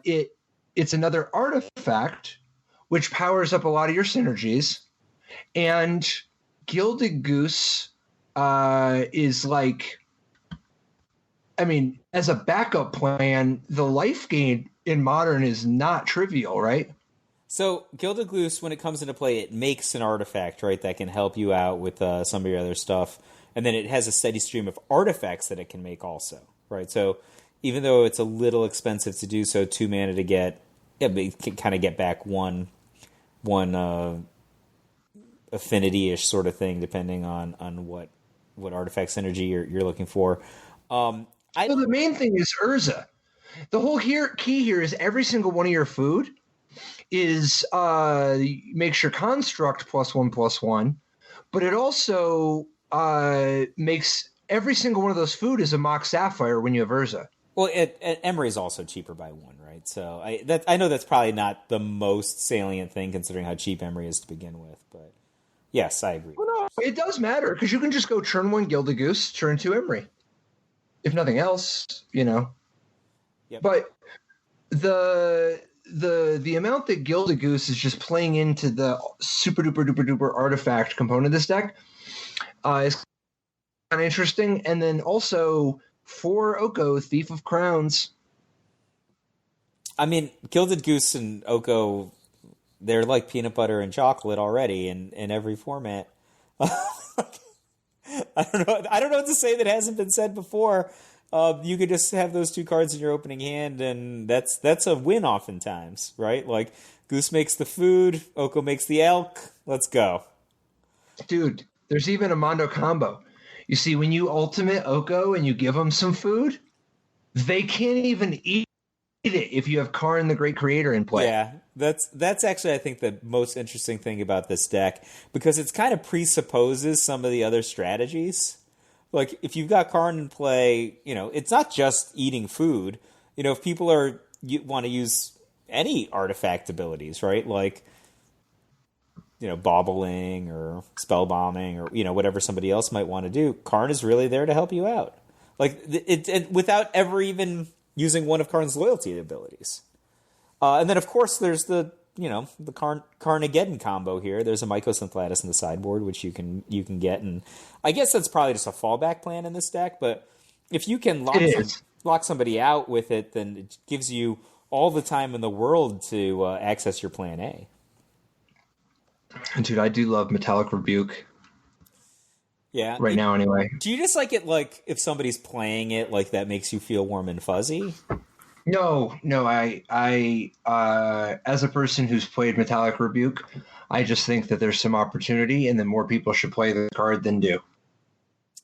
it's another artifact which powers up a lot of your synergies. And Gilded Goose is like, as a backup plan, the life gain in Modern is not trivial, right? So Gilded Goose, when it comes into play, it makes an artifact, right, that can help you out with some of your other stuff. And then it has a steady stream of artifacts that it can make also, right? So even though it's a little expensive to do so, 2 mana to get, it can kind of get back one affinity-ish sort of thing, depending on what artifact synergy you're looking for. So the main thing is Urza. The whole key here is every single one of your food is makes your construct +1/+1, but it also makes every single one of those food is a Mox Sapphire when you have Urza. Well, Emery is also cheaper by 1, right? So I know that's probably not the most salient thing considering how cheap Emery is to begin with, but yes, I agree. Well, no, it does matter because you can just go turn 1 Gilded Goose, turn 2 Emery. If nothing else, Yep. But the amount that Gilded Goose is just playing into the super duper duper duper artifact component of this deck is kind of interesting. And then also for Oko, Thief of Crowns. Gilded Goose and Oko, they're like peanut butter and chocolate already in every format. I don't know what to say that hasn't been said before. You could just have those 2 cards in your opening hand, and that's a win oftentimes, right? Like, Goose makes the food, Oko makes the elk. Let's go. Dude, there's even a Mondo combo. You see, when you ultimate Oko and you give them some food, they can't even eat it if you have Karn the Great Creator in play. Yeah, that's actually, I think, the most interesting thing about this deck, because it's kind of presupposes some of the other strategies. Like, if you've got Karn in play, it's not just eating food. If people want to use any artifact abilities, right? Like, bobbling or spell bombing or, whatever somebody else might want to do, Karn is really there to help you out. Like, it without ever even using one of Karn's loyalty abilities. And then, of course, there's the Karnageddon combo here. There's a Mycosynth Lattice in the sideboard, which you can get, and I guess that's probably just a fallback plan in this deck. But if you can lock somebody out with it, then it gives you all the time in the world to access your plan A. Dude, I do love Metallic Rebuke. Yeah. Right now, anyway. Do you just like it, like, if somebody's playing it, like, that makes you feel warm and fuzzy? No. I as a person who's played Metallic Rebuke, I just think that there's some opportunity and that more people should play the card than do.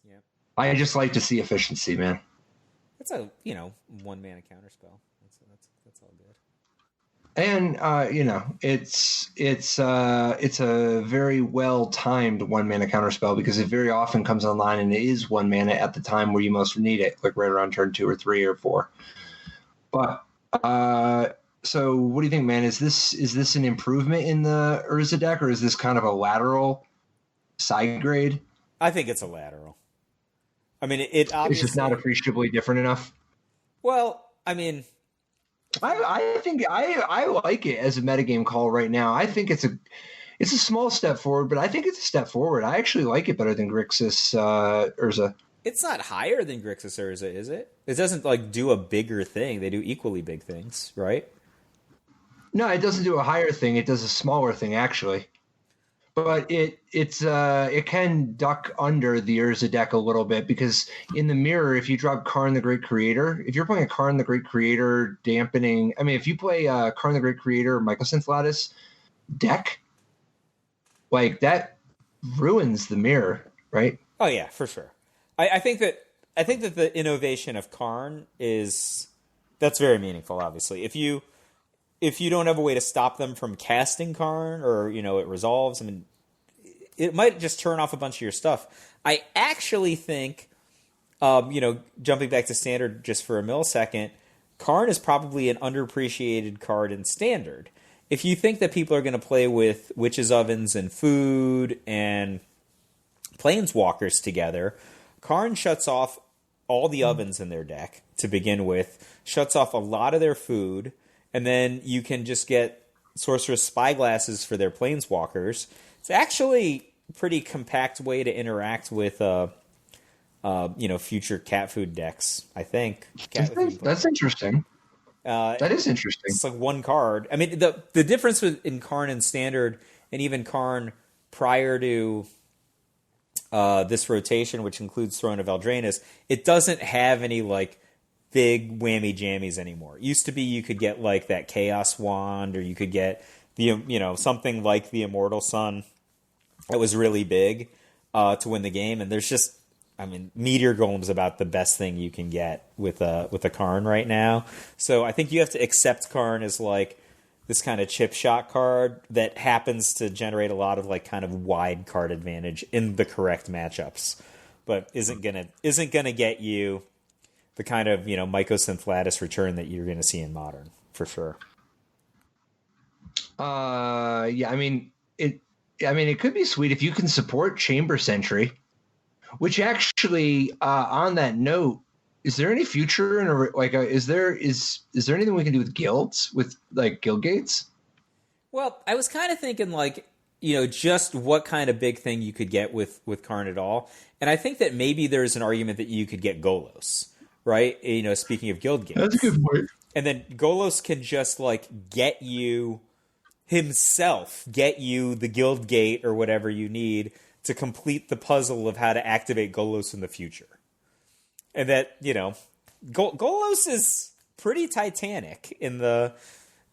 Yeah. I just like to see efficiency, man. It's a, 1-mana counterspell. That's all good. And it's a very well timed 1-mana counterspell because it very often comes online and it is 1 mana at the time where you most need it, like right around turn 2 or 3 or 4. But so what do you think, man? Is this an improvement in the Urza deck, or is this kind of a lateral side grade? I think it's a lateral. It obviously, it's just not appreciably different enough. Well, I think I like it as a metagame call right now. I think it's a small step forward, but I think it's a step forward. I actually like it better than Grixis Urza. It's not higher than Grixis Urza, is it? It doesn't do a bigger thing. They do equally big things, right? No, it doesn't do a higher thing. It does a smaller thing, actually. But it can duck under the Urza deck a little bit because in the mirror, if you drop Karn the Great Creator, if you're playing a Karn the Great Creator dampening, if you play Karn the Great Creator Mycosynth Lattice deck, like that ruins the mirror, right? Oh yeah, for sure. I think that the innovation of Karn that's very meaningful. Obviously, if you don't have a way to stop them from casting Karn, or it resolves, I mean, it might just turn off a bunch of your stuff. I actually think, jumping back to Standard just for a millisecond, Karn is probably an underappreciated card in Standard. If you think that people are going to play with Witches' Ovens and Food and Planeswalkers together, Karn shuts off all the ovens in their deck to begin with, shuts off a lot of their food, and then you can just get Sorcerous Spyglasses for their Planeswalkers. It's actually a pretty compact way to interact with future cat food decks, I think. That's interesting. That is interesting. It's like one card. I mean, the difference in Karn and Standard, and even Karn prior to this rotation, which includes Throne of Eldraine, it doesn't have any like big whammy jammies anymore. It used to be you could get like that Chaos Wand, or you could get something like the Immortal Sun that was really big to win the game. And there's just, I mean, Meteor Golem's about the best thing you can get with a Karn right now. So I think you have to accept Karn as like this kind of chip shot card that happens to generate a lot of like kind of wide card advantage in the correct matchups, but isn't gonna get you the kind of Mycosynth Lattice return that you're gonna see in Modern for sure. Yeah, I mean it could be sweet if you can support Chamber Sentry, which actually, on that note, is there any future is there anything we can do with guilds, with like guild gates? Well, I was kind of thinking like, just what kind of big thing you could get with Karn at all. And I think that maybe there's an argument that you could get Golos, right? Speaking of guild gates. That's a good point. And then Golos can just like get you the guild gate or whatever you need to complete the puzzle of how to activate Golos in the future. And that, Golos is pretty titanic in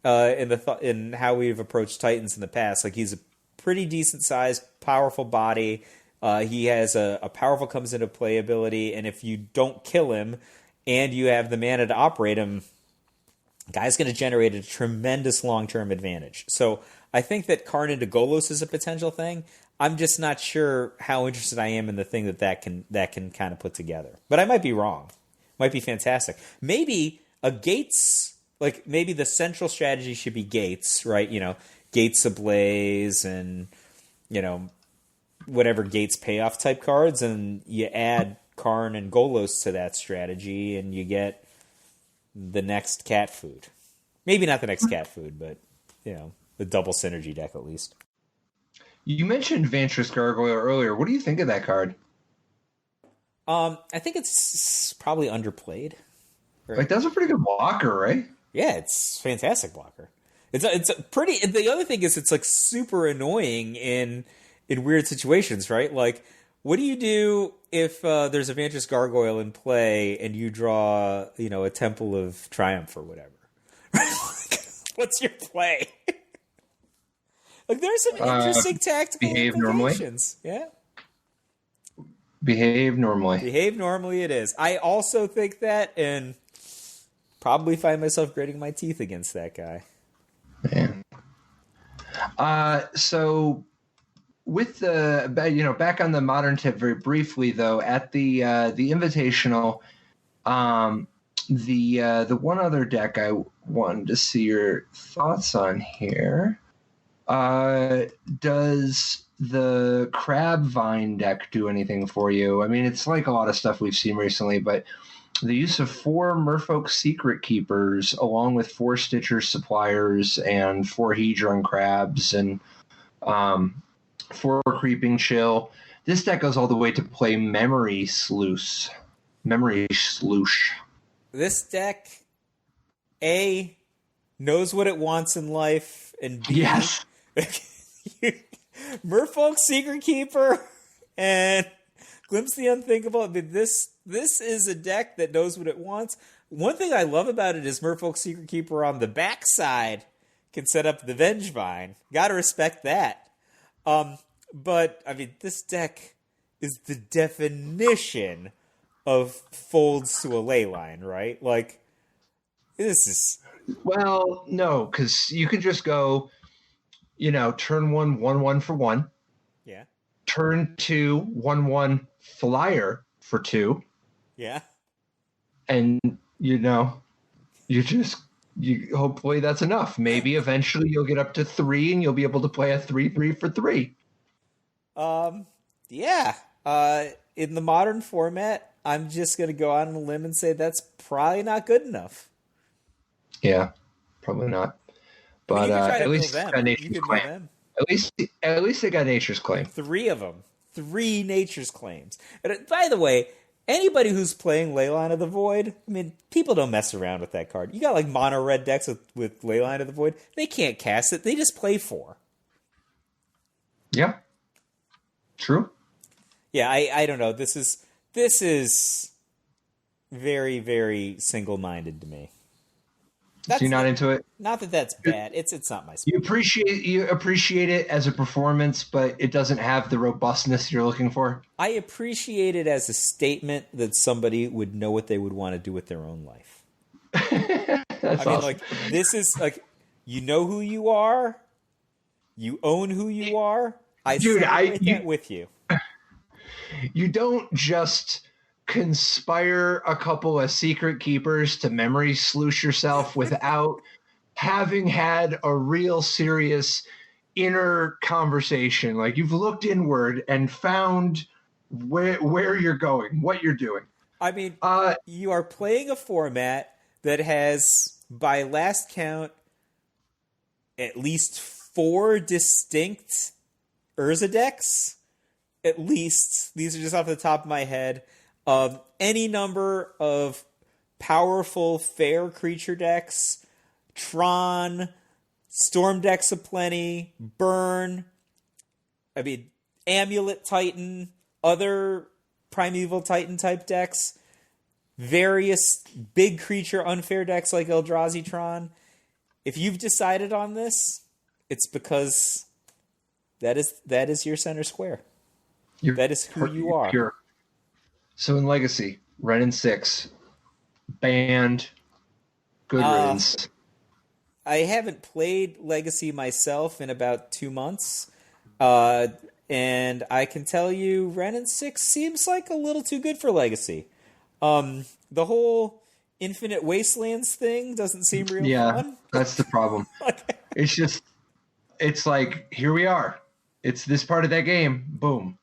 how we've approached Titans in the past. Like, he's a pretty decent sized, powerful body. He has a powerful comes into play ability, and if you don't kill him and you have the mana to operate him, guy's going to generate a tremendous long-term advantage. So I think that Karn into Golos is a potential thing. I'm just not sure how interested I am in the thing that can kind of put together. But I might be wrong. Might be fantastic. Maybe a Gates, like maybe the central strategy should be Gates, right? Gates Ablaze and, whatever Gates payoff type cards, and you add Karn and Golos to that strategy, and you get the next cat food. Maybe not the next cat food, but, the double synergy deck at least. You mentioned Vantress Gargoyle earlier. What do you think of that card? I think it's probably underplayed. Right? Like, that's a pretty good blocker, right? Yeah, it's a fantastic blocker. It's a pretty. The other thing is, it's like super annoying in weird situations, right? Like, what do you do if there's a Vantress Gargoyle in play and you draw, a Temple of Triumph or whatever? What's your play? Like, there's some interesting tactical implications. Yeah. Behave normally. Behave normally it is. I also think that, and probably find myself gritting my teeth against that guy. Man. So with the, back on the Modern tip very briefly, though, at the Invitational, the one other deck I wanted to see your thoughts on here. Does the Crabvine deck do anything for you? I mean, it's like a lot of stuff we've seen recently, but the use of 4 Merfolk Secret Keepers along with 4 Stitcher Suppliers and 4 Hedron Crabs and 4 Creeping Chill. This deck goes all the way to play Memory Sleuth. This deck, A, knows what it wants in life, and B, yes. Merfolk Secret Keeper and Glimpse the Unthinkable. I mean, this is a deck that knows what it wants. One thing I love about it is Merfolk Secret Keeper on the backside can set up the Vengevine. Gotta respect that. But I mean, this deck is the definition of folds to a ley line, right? Like, this is Well, no, because you can just go, turn 1 for 1. yeah, Turn 2 1 flyer for 2. yeah. And, hopefully that's enough. Maybe eventually you'll get up to 3 and you'll be able to play a 3/3 for 3. Yeah. In the modern format, I'm just gonna go out on a limb and say that's probably not good enough. Yeah, probably not. But you can try to at least mill it's them. got You Nature's could mill Claim. them. At least they got Nature's Claim. 3 of them. 3 Nature's Claims. And by the way, anybody who's playing Leyline of the Void, I mean, people don't mess around with that card. You got like mono red decks with Leyline of the Void. They can't cast it. They just play 4. Yeah. True. Yeah, I don't know. This is very, very single-minded to me. So you're not into it? Not that that's bad. It's not my speed. You appreciate it as a performance, but it doesn't have the robustness you're looking for? I appreciate it as a statement that somebody would know what they would want to do with their own life. That's awesome. Like, this is like, you know who you are, you own who you are. I celebrate that with you. You don't just conspire a couple of secret keepers to memory sluice yourself without having had a real serious inner conversation. Like, you've looked inward and found where you're going, what you're doing. I mean, you are playing a format that has, by last count, at least 4 distinct Urza decks. At least, these are just off the top of my head. Any number of powerful fair creature decks, Tron, Storm decks aplenty, Burn, Amulet Titan, other Primeval Titan type decks, various big creature unfair decks like Eldrazi Tron. If you've decided on this, it's because that is your center square. That is who you are. Pure. So in Legacy, Ren and 6, banned, good riddance. I haven't played Legacy myself in about 2 months, and I can tell you Ren and 6 seems like a little too good for Legacy. The whole Infinite Wastelands thing doesn't seem real fun. That's the problem. It's like, here we are. It's this part of that game. Boom.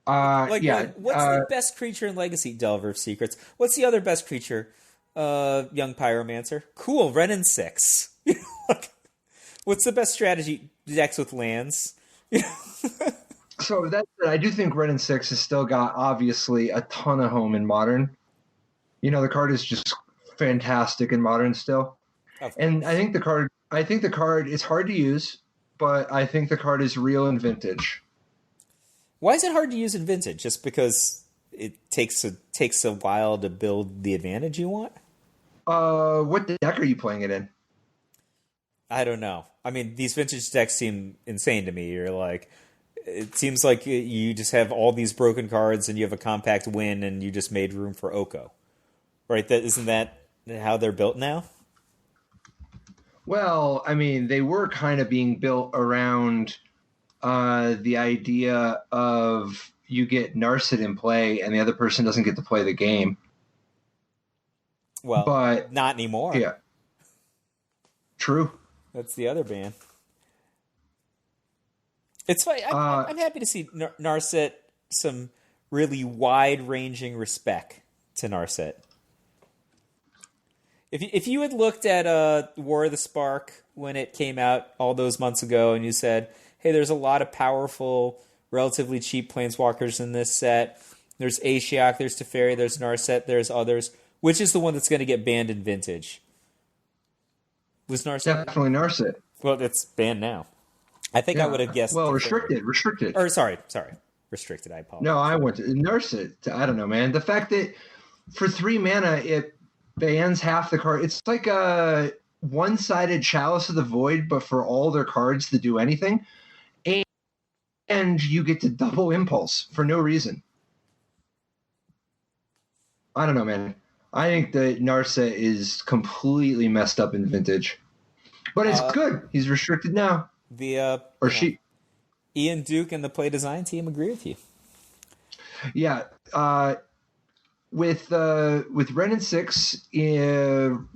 What's the best creature in Legacy? Delver of Secrets. What's the other best creature? Young Pyromancer. Cool, Ren and 6. What's the best strategy? Decks with lands. So I do think Ren and 6 has still got, obviously, a ton of home in Modern. The card is just fantastic in Modern still. And I think the card is hard to use, but I think the card is real in Vintage. Why is it hard to use in Vintage? Just because it takes a while to build the advantage you want? What deck are you playing it in? I don't know. I mean, these Vintage decks seem insane to me. You're like, it seems like you just have all these broken cards and you have a compact win and you just made room for Oko. Right? Isn't that how they're built now? Well, I mean, they were kind of being built around the idea of you get Narset in play and the other person doesn't get to play the game. Well, but not anymore. Yeah. True. That's the other ban. It's fine. I'm happy to see Narset some really wide-ranging respect to Narset. If you had looked at War of the Spark when it came out all those months ago and you said, hey, there's a lot of powerful, relatively cheap planeswalkers in this set. There's Ashiok, there's Teferi, there's Narset, there's others. Which is the one that's going to get banned in Vintage? Was Narset? Definitely Narset. Well, it's banned now. I think I would have guessed. Well, restricted. Or sorry. Restricted, I apologize. No, I went to Narset. I don't know, man. The fact that for 3 mana, it bans half the card. It's like a one-sided Chalice of the Void, but for all their cards to do anything. and you get to double impulse for no reason. I don't know, man. I think that Narset is completely messed up in Vintage. But it's good. He's restricted now. Or she. Ian Duke and the play design team agree with you. Yeah. With Ren and Six banned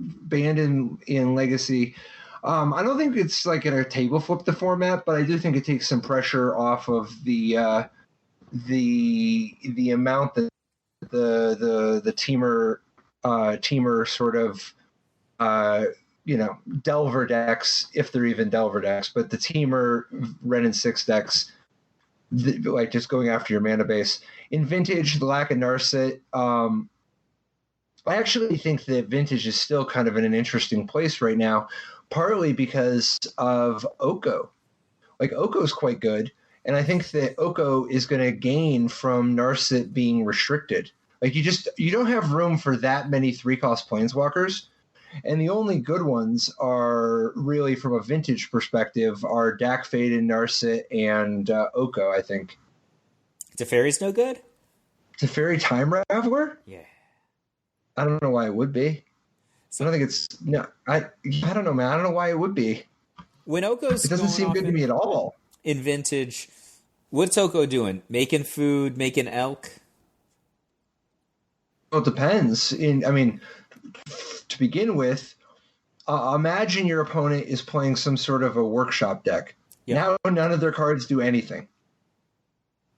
in Legacy, I don't think it's like going to table flip the format, but I do think it takes some pressure off of the amount that the teamer sort of Delver decks, if they're even Delver decks, but the teamer Ren and Six decks, like just going after your mana base. In Vintage, the lack of Narset, I actually think that Vintage is still kind of in an interesting place right now, partly because of Oko. Like, Oko's quite good, and I think that Oko is going to gain from Narset being restricted. Like, you don't have room for that many 3-cost Planeswalkers, and the only good ones are really, from a Vintage perspective, are Dak Fade and Narset and Oko, I think. Teferi's no good? Teferi Time Raveler? Yeah. I don't know why it would be. I don't think it's... No, I don't know, man. I don't know why it would be. When Oko's It doesn't seem good to me at all. In Vintage, what's Oko doing? Making food, making elk? Well, it depends. To begin with, imagine your opponent is playing some sort of a workshop deck. Yep. Now none of their cards do anything.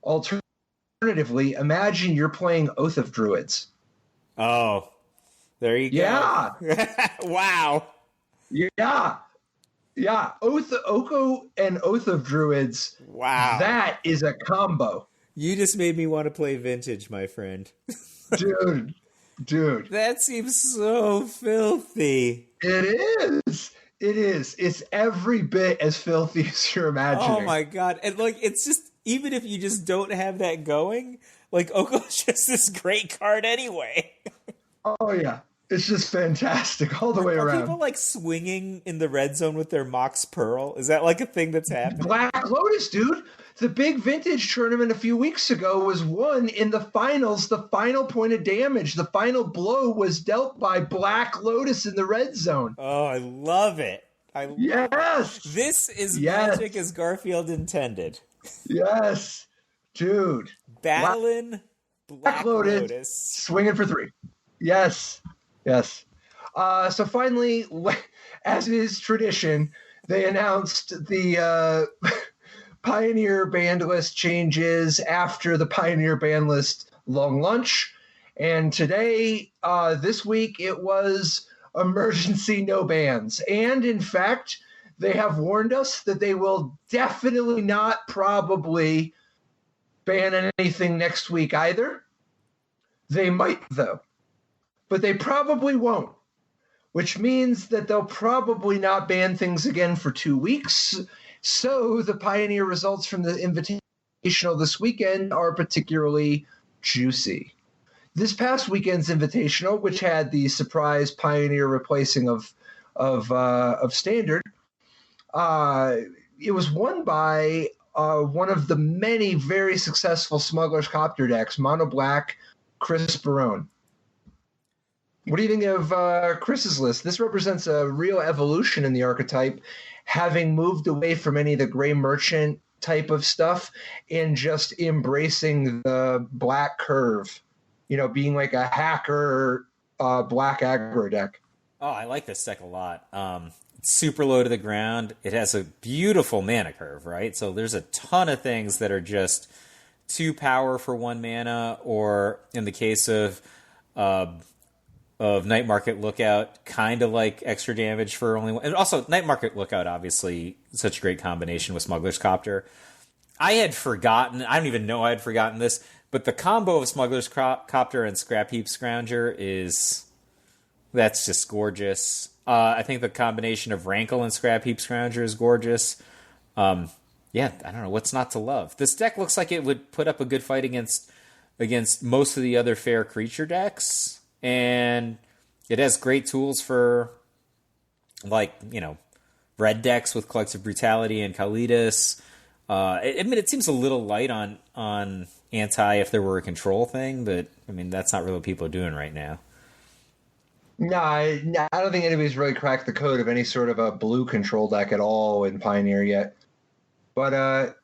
Alternatively, imagine you're playing Oath of Druids. Oh, there you go. Yeah. Wow. Yeah. Oko and Oath of Druids. Wow. That is a combo. You just made me want to play Vintage, my friend. Dude. That seems so filthy. It is. It's every bit as filthy as you're imagining. Oh my god. And it's just, even if you just don't have that going, Oko's just this great card anyway. Oh yeah. It's just fantastic all the way around. Are people swinging in the red zone with their Mox Pearl? Is that a thing that's happening? Black Lotus, dude. The big Vintage tournament a few weeks ago was won in the finals. The final point of damage, the final blow was dealt by Black Lotus in the red zone. Oh, I love it. Yes. This is magic as Garfield intended. Yes. Dude. Battling Black Lotus. Swinging for 3. Yes. So finally, as is tradition, they announced the Pioneer band list changes after the Pioneer band list long lunch. And today, this week, it was emergency no bans. And in fact, they have warned us that they will definitely not probably ban anything next week either. They might, though. But they probably won't, which means that they'll probably not ban things again for 2 weeks. So the Pioneer results from the Invitational this weekend are particularly juicy. This past weekend's Invitational, which had the surprise Pioneer replacing of Standard, it was won by one of the many very successful Smuggler's Copter decks, Mono Black, Chris Barone. What do you think of Chris's list? This represents a real evolution in the archetype, having moved away from any of the Gray Merchant type of stuff and just embracing the black curve, being like a hacker black aggro deck. Oh, I like this deck a lot. It's super low to the ground. It has a beautiful mana curve, right? So there's a ton of things that are just 2 power for 1 mana, or in the case of Night Market Lookout, kind of like extra damage for only 1. And also, Night Market Lookout, obviously, such a great combination with Smuggler's Copter. I had forgotten, I don't even know I had forgotten this, but the combo of Smuggler's Copter and Scrap Heap Scrounger that's just gorgeous. I think the combination of Rankle and Scrap Heap Scrounger is gorgeous. I don't know, what's not to love? This deck looks like it would put up a good fight against most of the other fair creature decks. And it has great tools for, red decks with Collective Brutality and Kalidas. I mean, it seems a little light on anti if there were a control thing, but I mean, that's not really what people are doing right now. No, I don't think anybody's really cracked the code of any sort of a blue control deck at all in Pioneer yet. But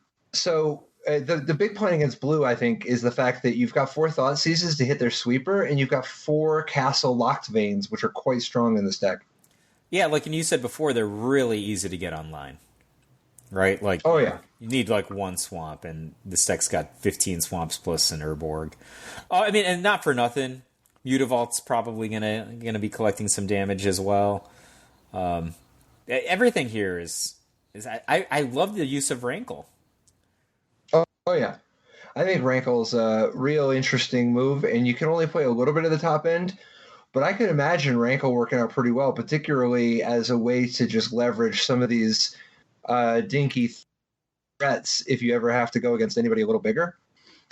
the big point against blue, I think, is the fact that you've got 4 Thought Seizes to hit their sweeper, and you've got 4 Castle Locked Veins, which are quite strong in this deck. Yeah, like and you said before, they're really easy to get online, right? Like, oh yeah, you need like 1 swamp, and this deck's got 15 swamps plus an Urborg. I mean, and not for nothing, Mutavault's probably gonna be collecting some damage as well. Everything here is I love the use of Rankle. Oh yeah, I think Rankle's a real interesting move, and you can only play a little bit of the top end. But I could imagine Rankle working out pretty well, particularly as a way to just leverage some of these dinky threats if you ever have to go against anybody a little bigger.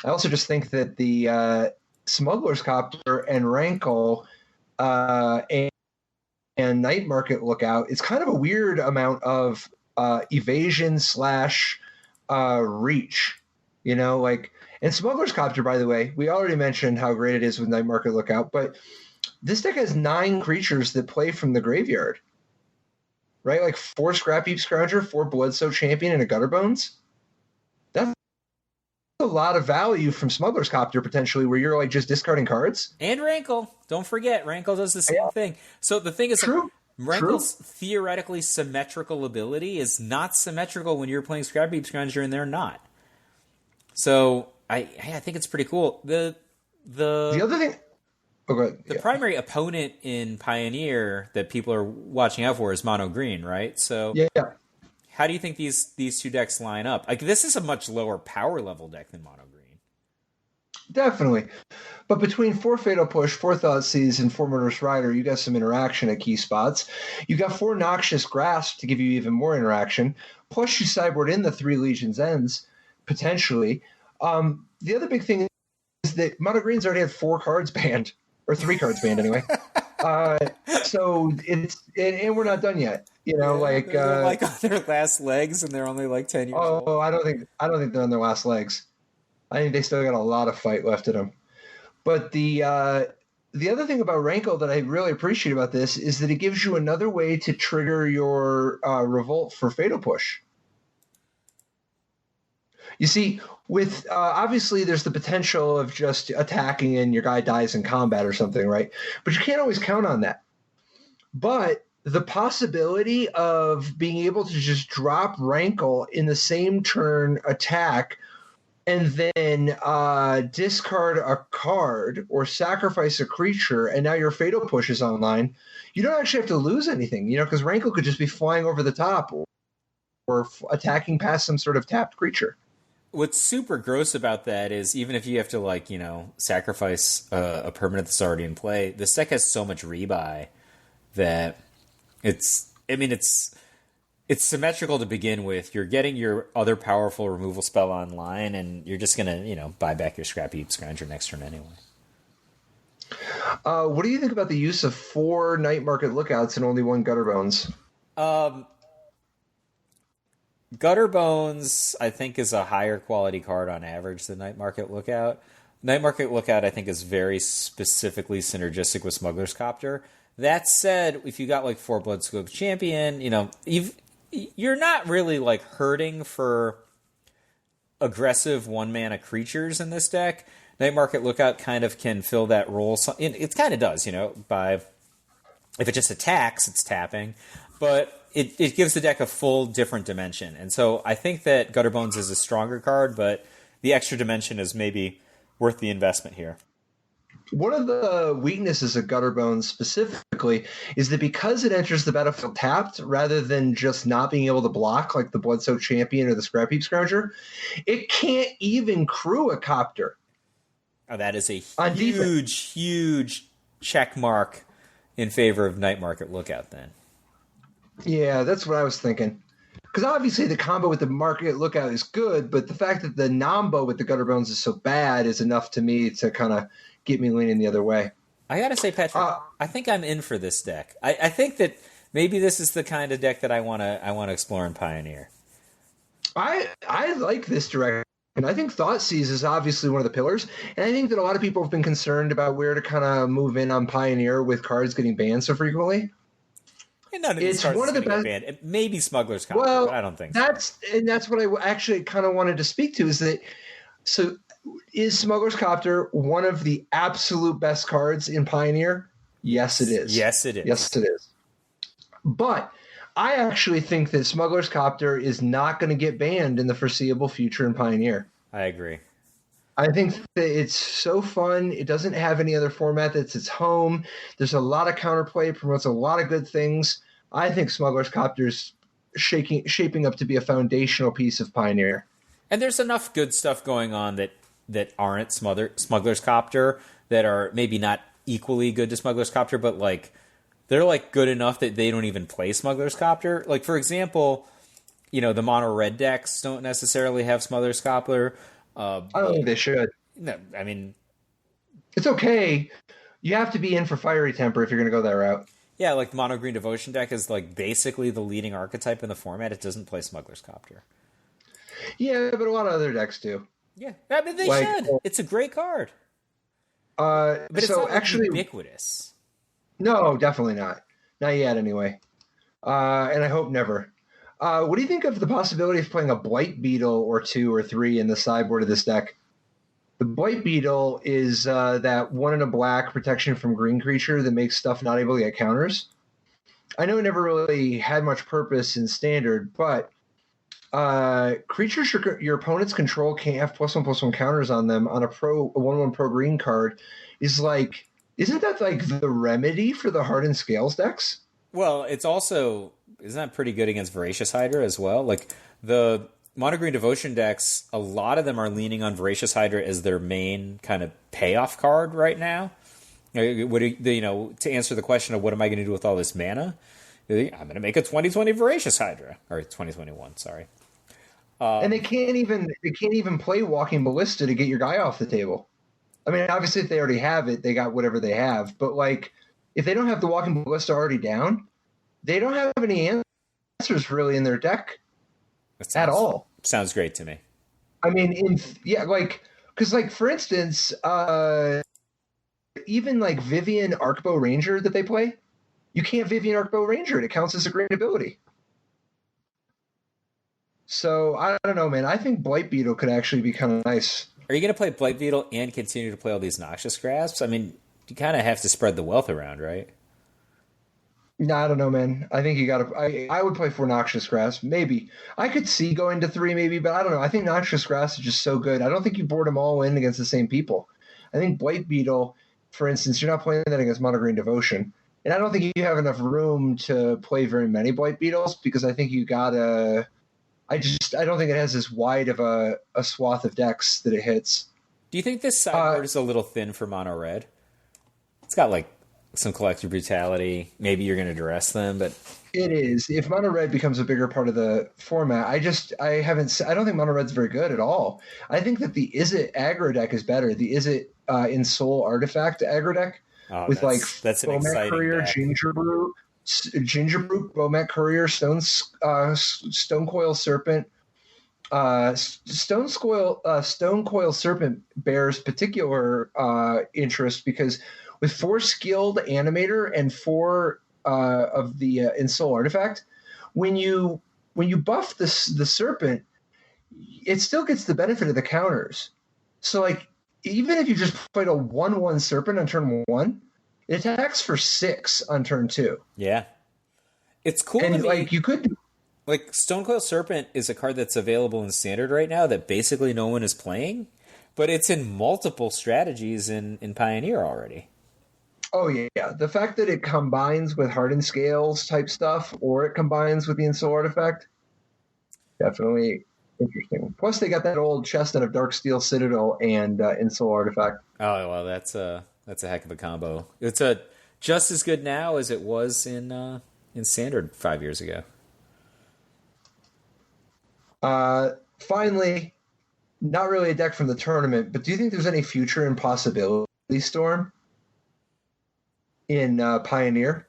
I also just think that the Smuggler's Copter and Rankle and Night Market Lookout is kind of a weird amount of evasion / reach. You know, like, and Smuggler's Copter, by the way, we already mentioned how great it is with Night Market Lookout, but this deck has 9 creatures that play from the graveyard, right? Like 4 Scrapheap Scrounger, 4 Bloodsoaked Champion, and a Gutterbones. That's a lot of value from Smuggler's Copter, potentially, where you're like just discarding cards. And Rankle. Don't forget, Rankle does the same thing. So the thing is, True. Rankle's theoretically symmetrical ability is not symmetrical when you're playing Scrapheap Scrounger and they're not. So I think it's pretty cool. The other thing... Oh, go ahead. The primary opponent in Pioneer that people are watching out for is Mono Green, right? So yeah. How do you think these 2 decks line up? Like, this is a much lower power level deck than Mono Green. Definitely. But between 4 Fatal Push, 4 Thoughtseize, and 4 Murderous Rider, you got some interaction at key spots. You got 4 Noxious Grasp to give you even more interaction. Plus, you sideboard in the 3 Legion's Ends, potentially. The other big thing is that Mono Green's already had 4 cards banned. Or 3 cards banned, anyway. So it's and we're not done yet. You know, they're like on their last legs, and they're only like 10 years old. Oh, I don't think they're on their last legs. I think they still got a lot of fight left in them. But the other thing about Rankle that I really appreciate about this is that it gives you another way to trigger your Revolt for Fatal Push. You see, with obviously there's the potential of just attacking and your guy dies in combat or something, right? But you can't always count on that. But the possibility of being able to just drop Rankle in the same turn attack and then discard a card or sacrifice a creature, and now your Fatal Push is online, you don't actually have to lose anything, you know, because Rankle could just be flying over the top or attacking past some sort of tapped creature. What's super gross about that is even if you have to, like, you know, sacrifice a permanent that's already in play, this deck has so much rebuy that it's symmetrical to begin with. You're getting your other powerful removal spell online, and you're just going to, you know, buy back your Scrapheap Scrounger next turn anyway. What do you think about the use of 4 Night Market Lookouts and only 1 Gutterbones? Gutterbones, I think, is a higher quality card on average than Night Market Lookout. Night Market Lookout, I think, is very specifically synergistic with Smuggler's Copter. That said, if you got like 4 Bloodsoaked Champion, you know, you're not really like hurting for aggressive 1-mana creatures in this deck. Night Market Lookout kind of can fill that role. It kind of does, you know, if it just attacks, it's tapping. But it gives the deck a full different dimension. And so I think that Gutterbones is a stronger card, but the extra dimension is maybe worth the investment here. One of the weaknesses of Gutterbones specifically is that because it enters the battlefield tapped, rather than just not being able to block like the Bloodsoaked Champion or the Scrapheap Scrounger, it can't even crew a Copter. Oh, that is a huge check mark in favor of Night Market Lookout then. Yeah, that's what I was thinking. Because obviously the combo with the Market Lookout is good, but the fact that the nombo with the Gutterbones is so bad is enough to me to kind of get me leaning the other way. I gotta say, Patrick, I think I'm in for this deck. I think that maybe this is the kind of deck that I wanna explore in Pioneer. I like this direction. And I think Thoughtseize is obviously one of the pillars. And I think that a lot of people have been concerned about where to kind of move in on Pioneer with cards getting banned so frequently. And none of these It's cards one is of the going to best. get banned. Maybe Smuggler's Copter, Well, but I don't think so. that's what I actually kind of wanted to speak to is that. So, is Smuggler's Copter one of the absolute best cards in Pioneer? Yes, it is. Yes, it is. Yes, it is. But I actually think that Smuggler's Copter is not going to get banned in the foreseeable future in Pioneer. I agree. I think that it's so fun. It doesn't have any other format that's its home. There's a lot of counterplay. It promotes a lot of good things. I think Smuggler's Copter is shaping up to be a foundational piece of Pioneer. And there's enough good stuff going on that aren't Smuggler's Copter, that are maybe not equally good to Smuggler's Copter, but like they're like good enough that they don't even play Smuggler's Copter. Like, for example, the mono red decks don't necessarily have Smuggler's Copter. I don't think they should. No, I mean, it's okay. You have to be in for Fiery Temper if you're going to go that route. Yeah, like the mono green Devotion deck is like basically the leading archetype in the format. It doesn't play Smuggler's Copter. Yeah, but a lot of other decks do. Yeah, I mean they should. It's a great card. But it's so not like actually ubiquitous. No, definitely not. Not yet, anyway. And I hope never. What do you think of the possibility of playing a Blight Beetle or 2 or 3 in the sideboard of this deck? The Blight Beetle is that 1 and a black protection from green creature that makes stuff not able to get counters. I know it never really had much purpose in Standard, but creatures your opponents control can't have +1/+1 counters on them on a 1/1 pro green card is like, isn't that like the remedy for the Hardened Scales decks? Well, it's also, isn't that pretty good against Voracious Hydra as well? Like the mono green Devotion decks, a lot of them are leaning on Voracious Hydra as their main kind of payoff card right now. To answer the question of what am I going to do with all this mana, I'm going to make a 2020 Voracious Hydra, or 2021, sorry. And they can't even play Walking Ballista to get your guy off the table. I mean, obviously, if they already have it, they got whatever they have. But like, if they don't have the Walking Ballista already down, they don't have any answers really in their deck at all. Sounds great to me. I mean, because for instance, even like Vivian Arcbow Ranger that they play, you can't Vivian Arcbow Ranger it. It counts as a great ability. So I don't know, man. I think Blight Beetle could actually be kind of nice. Are you going to play Blight Beetle and continue to play all these Noxious Grasps? I mean, you kind of have to spread the wealth around, right? No, I don't know, man. I think you got to. I would play 4 Noxious Grasp. Maybe I could see going to 3, maybe, but I don't know. I think Noxious Grasp is just so good. I don't think you board them all in against the same people. I think Blight Beetle, for instance, you're not playing that against Mono Green Devotion, and I don't think you have enough room to play very many Blight Beetles because I think you gotta. I don't think it has as wide of a swath of decks that it hits. Do you think this sideboard is a little thin for mono red? It's got like some collector brutality. Maybe you're going to duress them, but it is. If mono red becomes a bigger part of the format, I don't think mono red's very good at all. I think that the Izzet aggro deck is better. The Izzet Ensoul Artifact aggro deck with that's an Bomat exciting Courier, deck. Gingerbrute, Bomat Courier, Stonecoil Serpent. Stonecoil Serpent bears particular interest because with 4 skilled animator and 4 of the Ensoul Artifact, when you buff the serpent, it still gets the benefit of the counters. So like even if you just played a 1/1 serpent on turn 1, it attacks for 6 on turn 2. Yeah. It's cool. And like you could like Stonecoil Serpent is a card that's available in Standard right now that basically no one is playing, but it's in multiple strategies in Pioneer already. Oh yeah. The fact that it combines with Hardened Scales type stuff or it combines with the Ensoul Artifact, definitely interesting. Plus they got that old Chestnut of Darksteel Citadel and Ensoul Artifact. Oh well, that's a heck of a combo. It's just as good now as it was in Standard 5 years ago. Finally, not really a deck from the tournament, but do you think there's any future in Possibility Storm in Pioneer?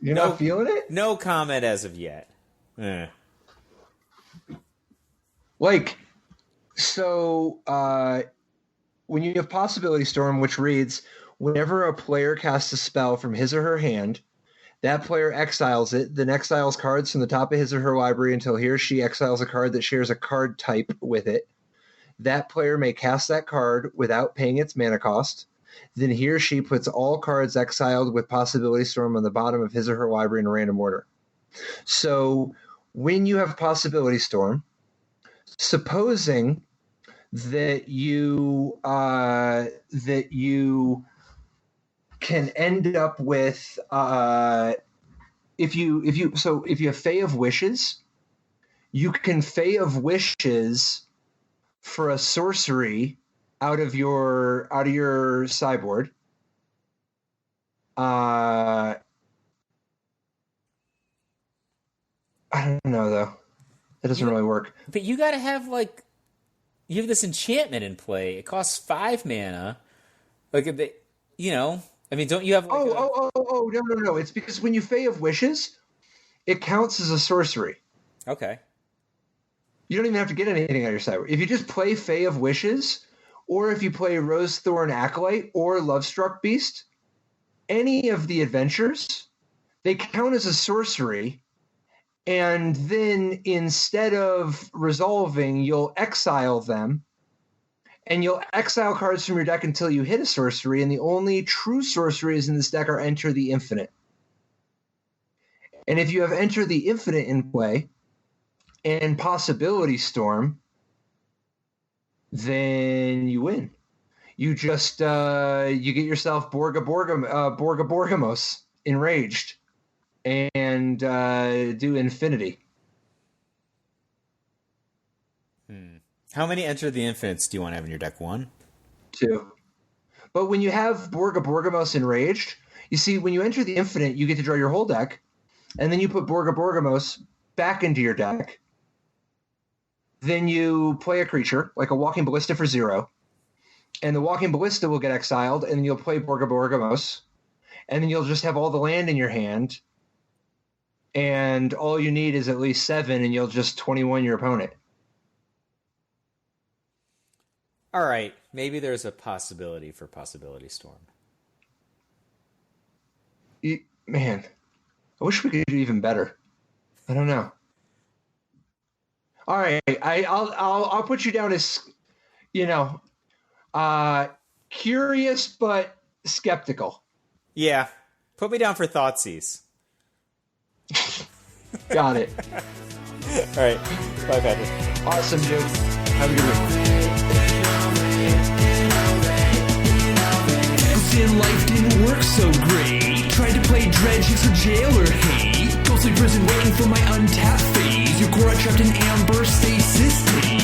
You're not feeling it? No comment as of yet. Like, so when you have Possibility Storm, which reads, whenever a player casts a spell from his or her hand, that player exiles it, then exiles cards from the top of his or her library until he or she exiles a card that shares a card type with it. That player may cast that card without paying its mana cost. Then he or she puts all cards exiled with Possibility Storm on the bottom of his or her library in a random order. So when you have Possibility Storm, supposing that you can end up with if you have Fae of Wishes, you can Fae of Wishes for a sorcery out of your sideboard. I don't know though. That doesn't really work. But you got to have you have this enchantment in play. It costs 5 mana. Like don't you have? No. It's because when you Fae of Wishes, it counts as a sorcery. Okay. You don't even have to get anything on your sideboard. If you just play Fae of Wishes, or if you play Rosethorn Acolyte or Lovestruck Beast, any of the adventures, they count as a sorcery. And then instead of resolving, you'll exile them. And you'll exile cards from your deck until you hit a sorcery. And the only true sorceries in this deck are Enter the Infinite. And if you have Enter the Infinite in play and Possibility Storm, then you win. You just you get yourself Borga Borgamos Enraged and do Infinity. How many Enter the Infinites do you want to have in your deck? 1? 2. But when you have Borga Borgamos Enraged, you see, when you Enter the Infinite, you get to draw your whole deck, and then you put Borga Borgamos back into your deck. Then you play a creature, like a Walking Ballista for 0, and the Walking Ballista will get exiled, and then you'll play Borga Borgamos, and then you'll just have all the land in your hand, and all you need is at least 7, and you'll just 21 your opponent. All right, maybe there's a possibility for Possibility Storm. Man, I wish we could do even better. I don't know. All right, I'll put you down as, curious but skeptical. Yeah, put me down for Thoughtseize. Got it. All right, bye, Patrick. Awesome, dude. Have a good week. Life didn't work so great. Tried to play Dredge for jailer hate. Ghostly prison waiting for my untapped phase. Your core trapped in amber stasis state.